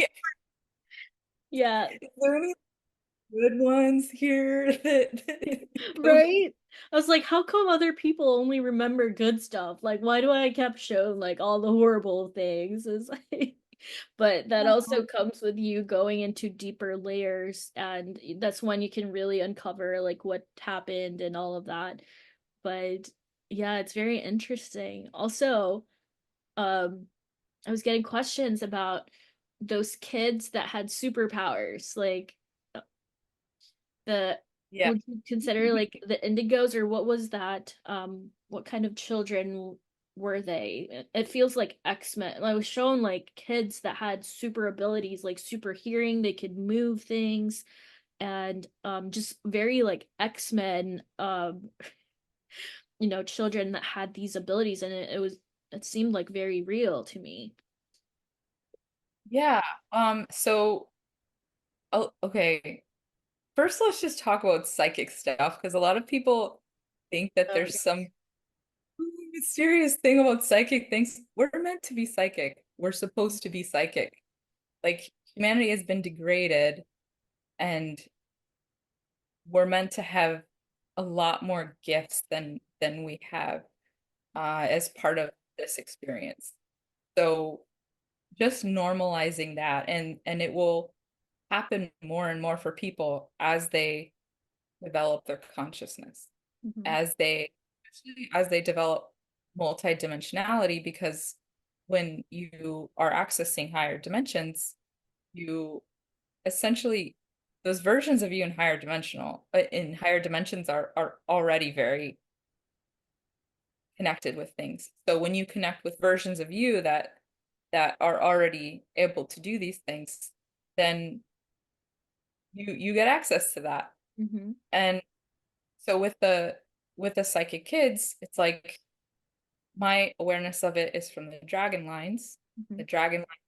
A: Yeah,
B: is there any good ones here that don't.
A: right? I was like, how come other people only remember good stuff? Like, why do I kept shown like all the horrible things? It's like, but that also comes with you going into deeper layers, and that's when you can really uncover like what happened and all of that. But yeah, it's very interesting. Also, um, I was getting questions about those kids that had superpowers, like the
B: Yeah.
A: would you consider like the indigos, or what was that, what kind of children were they? It feels like X-Men. I was shown like kids that had super abilities, like super hearing, they could move things, and just very like X-Men, children that had these abilities, and it seemed like very real to me.
B: Yeah. So, oh, okay. First, let's just talk about psychic stuff because a lot of people think that there's
A: Okay.
B: some mysterious thing about psychic things, we're meant to be psychic. We're supposed to be psychic. Like humanity has been degraded and we're meant to have a lot more gifts than we have as part of this experience. So just normalizing that and it will happen more and more for people as they develop their consciousness,
A: Mhm.
B: as they especially as they develop multidimensionality, because when you are accessing higher dimensions, you essentially those versions of you in higher dimensions are already very connected with things. So when you connect with versions of you that are already able to do these things, then you get access to that.
A: Mhm.
B: And so with the psychic kids, it's like my awareness of it is from the dragon lines. The
A: Mhm.
B: dragon lines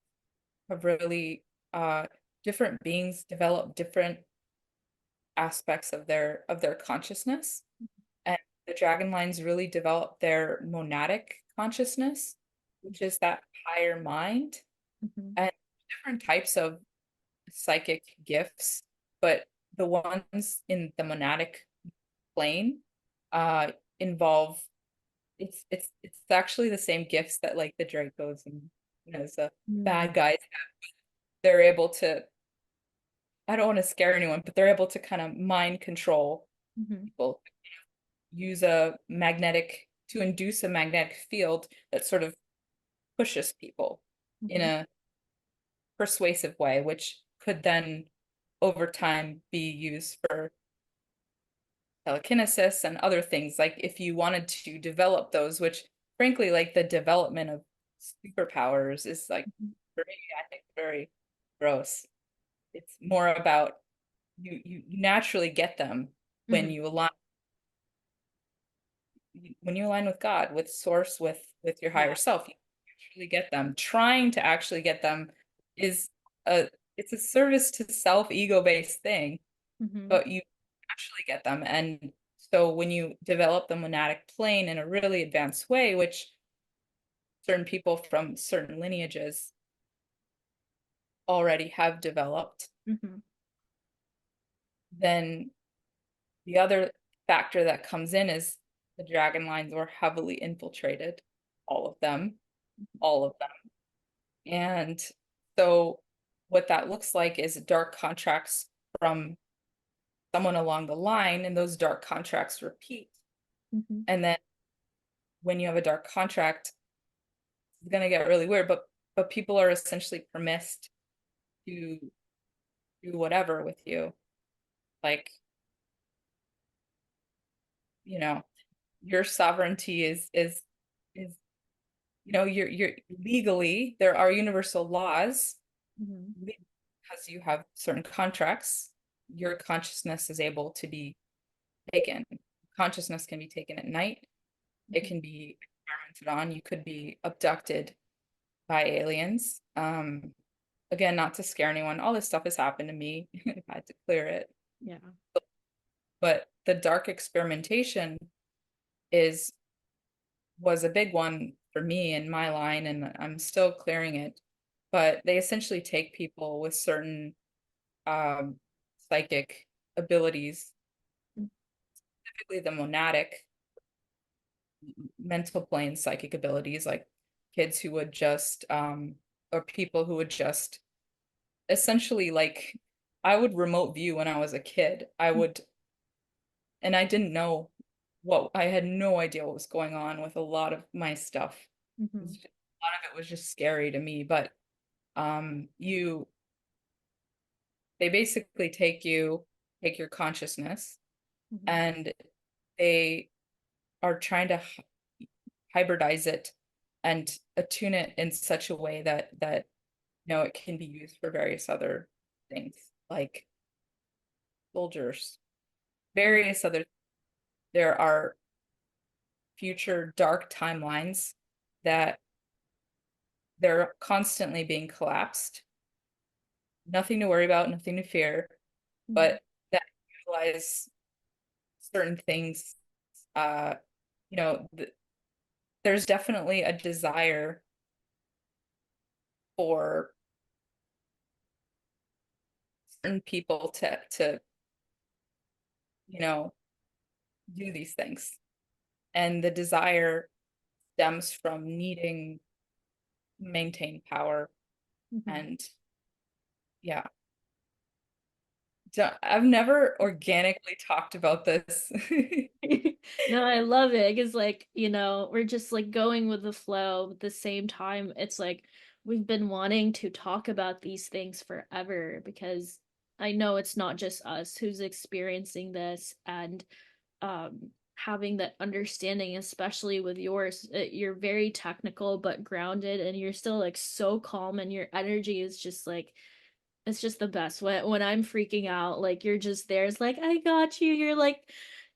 B: have really different beings develop different aspects of their consciousness. And the dragon lines really develop their monadic consciousness, which is that higher mind,
A: Mhm.
B: and different types of psychic gifts, but the ones in the monadic plane uh involve it's actually the same gifts that like the Dracos and the
A: Mhm.
B: bad guys. They're able to, I don't want to scare anyone, but they're able to kind of mind control
A: Mhm.
B: people, use a magnetic to induce a magnetic field that sort of pushes people in
A: Mhm.
B: a persuasive way, which could then over time be used for telekinesis and other things. Like if you wanted to develop those, which frankly, like the development of superpowers is like,
A: Mhm.
B: for me, I think very gross. It's more about you naturally get them when
A: Mhm.
B: you align when you align with God, with source, with your higher
A: Yeah.
B: self. You actually get them. Trying to actually get them is a it's a service to self ego based thing,
A: Mhm.
B: but you actually get them. And so when you develop the monadic plane in a really advanced way, which certain people from certain lineages already have developed,
A: Mhm.
B: then the other factor that comes in is the dragon lines were heavily infiltrated, all of them, all of them. And so what that looks like is dark contracts from someone along the line, and those dark contracts repeat.
A: Mhm.
B: And then when you have a dark contract, it's going to get really weird, but people are essentially permissed to do whatever with you. Like, you know, your sovereignty is you're legally there are universal laws
A: Mhm.
B: because you have certain contracts. Your consciousness is able to be taken. Consciousness can be taken at night. It
A: Mhm.
B: can be experimented on. You could be abducted by aliens. Again, not to scare anyone. All this stuff has happened to me. I've had to clear it.
A: Yeah.
B: But the dark experimentation is was a big one for me in my line, and I'm still clearing it. But they essentially take people with certain um, psychic abilities,
A: Mhm.
B: typically the monadic mental plane psychic abilities, like kids who would just or people who would just essentially like I would remote view when I was a kid. I would and I didn't know what I had no idea what was going on with a lot of my stuff.
A: Mhm.
B: A lot of it was just scary to me, but you they basically take your consciousness
A: Mhm.
B: and they are trying to hybridize it and attune it in such a way that it can be used for various other things like soldiers, various other. There are future dark timelines that they're constantly being collapsed. Nothing to worry about, nothing to fear,
A: Mhm.
B: but that utilize certain things. Uh, you know, there's definitely a desire for certain people to, you know, do these things. And the desire stems from needing to maintain power.
A: Mhm.
B: And yeah, I've never organically talked about this.
A: No, I love it because, like, we're just like going with the flow. At the same time, it's like we've been wanting to talk about these things forever because I know it's not just us who's experiencing this, and having that understanding, especially with yours. You're very technical but grounded, and you're still like so calm, and your energy is just like it's just the best. When I'm freaking out, like you're just there. It's like, I got you. You're like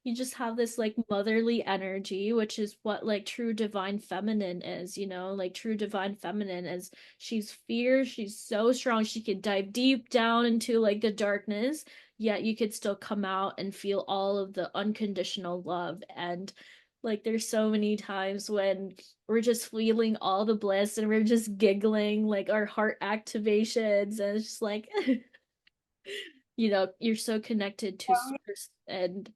A: you just have this like motherly energy, which is what like true divine feminine is, like true divine feminine is she's fierce, she's so strong, she could dive deep down into like the darkness, yet you could still come out and feel all of the unconditional love. And like there's so many times when we're just feeling all the bliss and we're just giggling like our heart activations, and it's just like you're so connected to source. And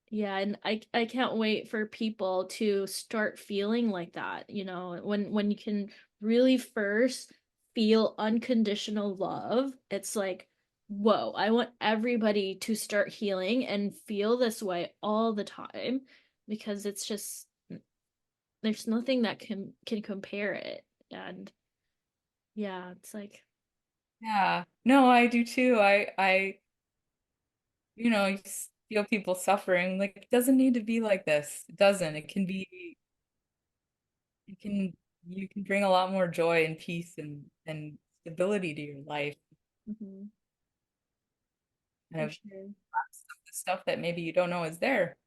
A: yeah, and I can't wait for people to start feeling like that, when you can really first feel unconditional love. It's like, whoa, I want everybody to start healing and feel this way all the time, because it's just there's nothing that can compare it. And yeah, it's like
B: Yeah. No, I do too. You feel people suffering. Like, it doesn't need to be like this. It doesn't. It can be, it can, you can bring a lot more joy and peace and stability to your life.
A: mhm,
B: Kind
A: for
B: of
A: sure.
B: the stuff that maybe you don't know is there.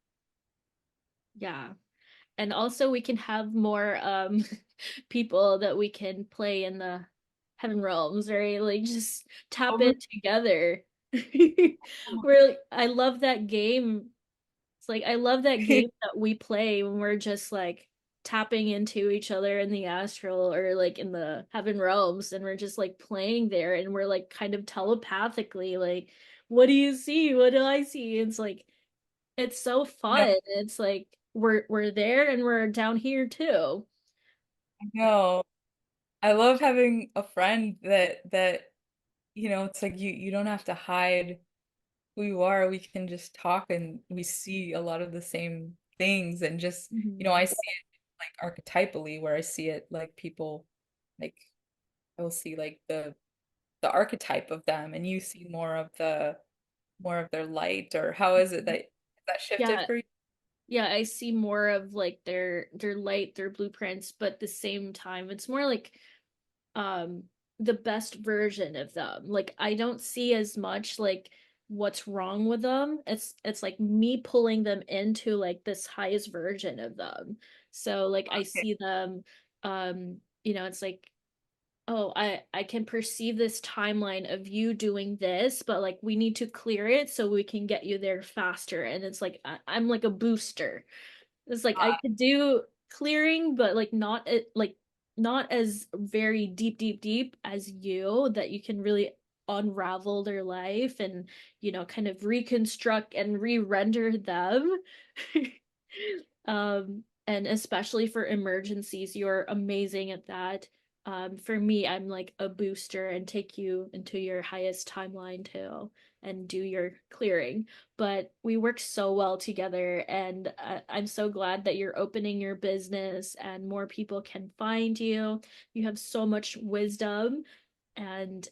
A: Yeah. And also we can have more people that we can play in the heaven realms, right? Like just tap in
B: Over.
A: together. I love that game. It's like I love that game that we play when we're just like tapping into each other in the astral or like in the heaven realms, and we're just like playing there, and we're like kind of telepathically like, what do you see? What do I see? It's like it's so
B: No,
A: fun. It's like we're there and we're down here too.
B: no. I love having a friend that it's like you don't have to hide who you are. We can just talk and we see a lot of the same things and just, I
A: Mhm.
B: see it like archetypally where I see it like people like I will see like the archetype of them and you see more of their light or how is it that that shifted
A: Yeah,
B: for you?
A: yeah, I see more of like their light, their blueprints, but at the same time, it's more like um the best version of them. Like I don't see as much like what's wrong with them. It's like me pulling them into like this highest version of them. So like I
B: Okay.
A: see them, it's like, oh, I can perceive this timeline of you doing this, but like we need to clear it so we can get you there faster. And it's like I'm like a booster. It's like I could do clearing, but like not as very deep as you, that you can really unravel their life and kind of reconstruct and re-render them. And especially for emergencies, you're amazing at that. For me, I'm like a booster and take you into your highest timeline too and do your clearing. But we work so well together, and I'm so glad that you're opening your business and more people can find you. You have so much wisdom. And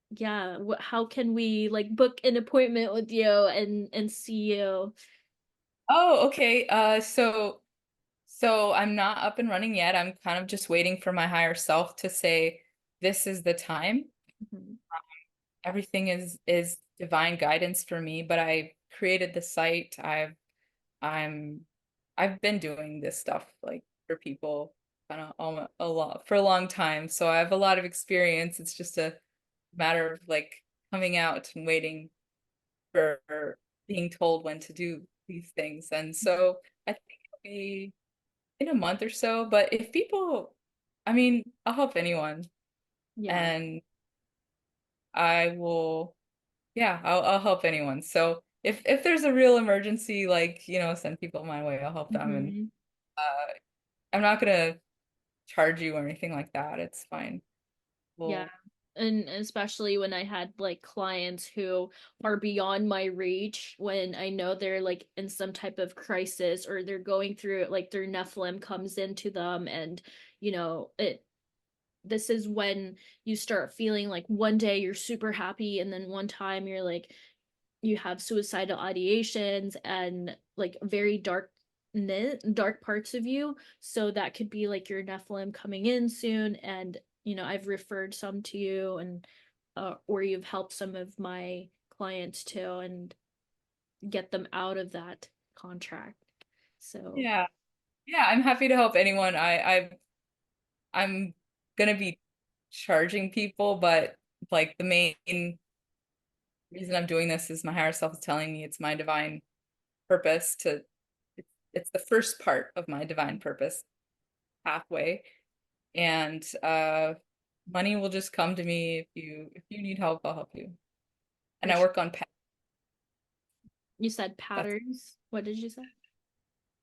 A: yeah, how can we like book an appointment with you and see you?
B: Oh, okay. So I'm not up and running yet. I'm kind of just waiting for my higher self to say this is the time.
A: Mhm.
B: Everything is divine guidance for me, but I created the site. I'm I've been doing this stuff like for people kind of a lot for a long time. So I have a lot of experience. It's just a matter of like coming out and waiting for being told when to do these things. And so I think it'll be in a month or so. But if people, I mean, I'll help anyone,
A: Yeah.
B: and I will, yeah, I'll help anyone. So if there's a real emergency, like, send people my way, I'll help them. And
A: Hmm.
B: uh, I'm not gonna charge you or anything like that. It's fine.
A: Yeah.
B: Well,
A: And especially when I had like clients who are beyond my reach, when I know they're like in some type of crisis or they're going through it, like their Nephilim comes into them and it this is when you start feeling like one day you're super happy and then one time you're like you have suicidal ideations and like very dark parts of you, so that could be like your Nephilim coming in soon. And I've referred some to you, and or you've helped some of my clients too and get them out of that contract. So
B: yeah, yeah, I'm happy to help anyone. I'm gonna be charging people, but like the main reason I'm doing this is my higher self is telling me it's my divine purpose to it's the first part of my divine purpose pathway. And money will just come to me if you need help, I'll help you. And
A: for
B: I
A: sure.
B: work on
A: You said
B: that's
A: patterns. What did you say?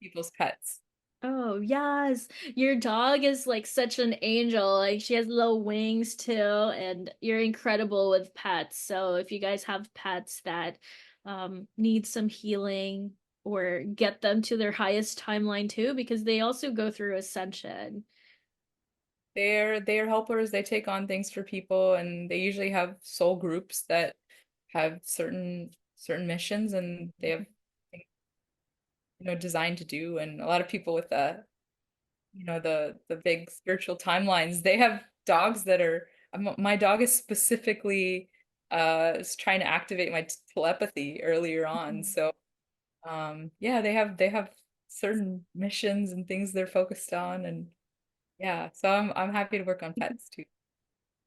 B: people's pets.
A: Oh, yes. Your dog is like such an angel. Like she has little wings too, and you're incredible with pets. So if you guys have pets that need some healing or get them to their highest timeline too, because they also go through ascension.
B: They're helpers, they take on things for people, and they usually have soul groups that have certain missions, and they have things, designed to do. And a lot of people with the big spiritual timelines, they have dogs that are my dog is specifically is trying to activate my telepathy earlier on.
A: Mhm.
B: So yeah, they have certain missions and things they're focused on. And yeah, so I'm happy to work on pets too.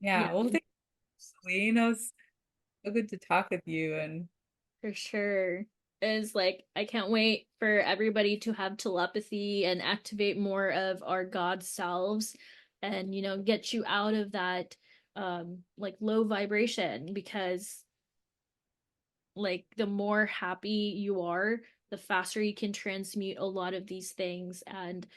A: Yeah.
B: Yeah, well, thank you, Celine. It was so good to talk with you. And
A: For sure. Is like I can't wait for everybody to have telepathy and activate more of our God selves and get you out of that like low vibration, because like the more happy you are, the faster you can transmute a lot of these things and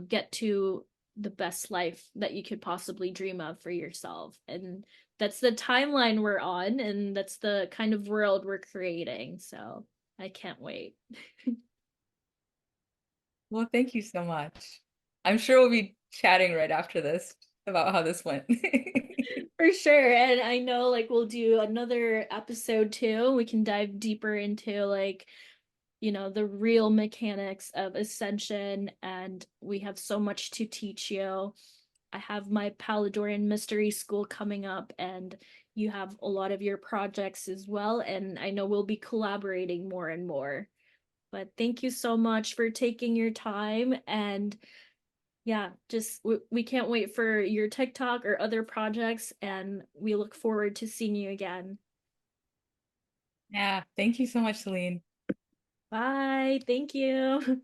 A: get to the best life that you could possibly dream of for yourself. And that's the timeline we're on, and that's the kind of world we're creating. So I can't wait.
B: well, thank you so much. I'm sure we'll be chatting right after this about how this went.
A: For sure. And I know like we'll do another episode too. We can dive deeper into like the real mechanics of ascension, and we have so much to teach you. I have my Paladorian Mystery School coming up, and you have a lot of your projects as well, and I know we'll be collaborating more and more. But thank you so much for taking your time, and yeah, just we can't wait for your TikTok or other projects, and we look forward to seeing you again.
B: Yeah, thank you so much, Celine.
A: Bye. Thank you.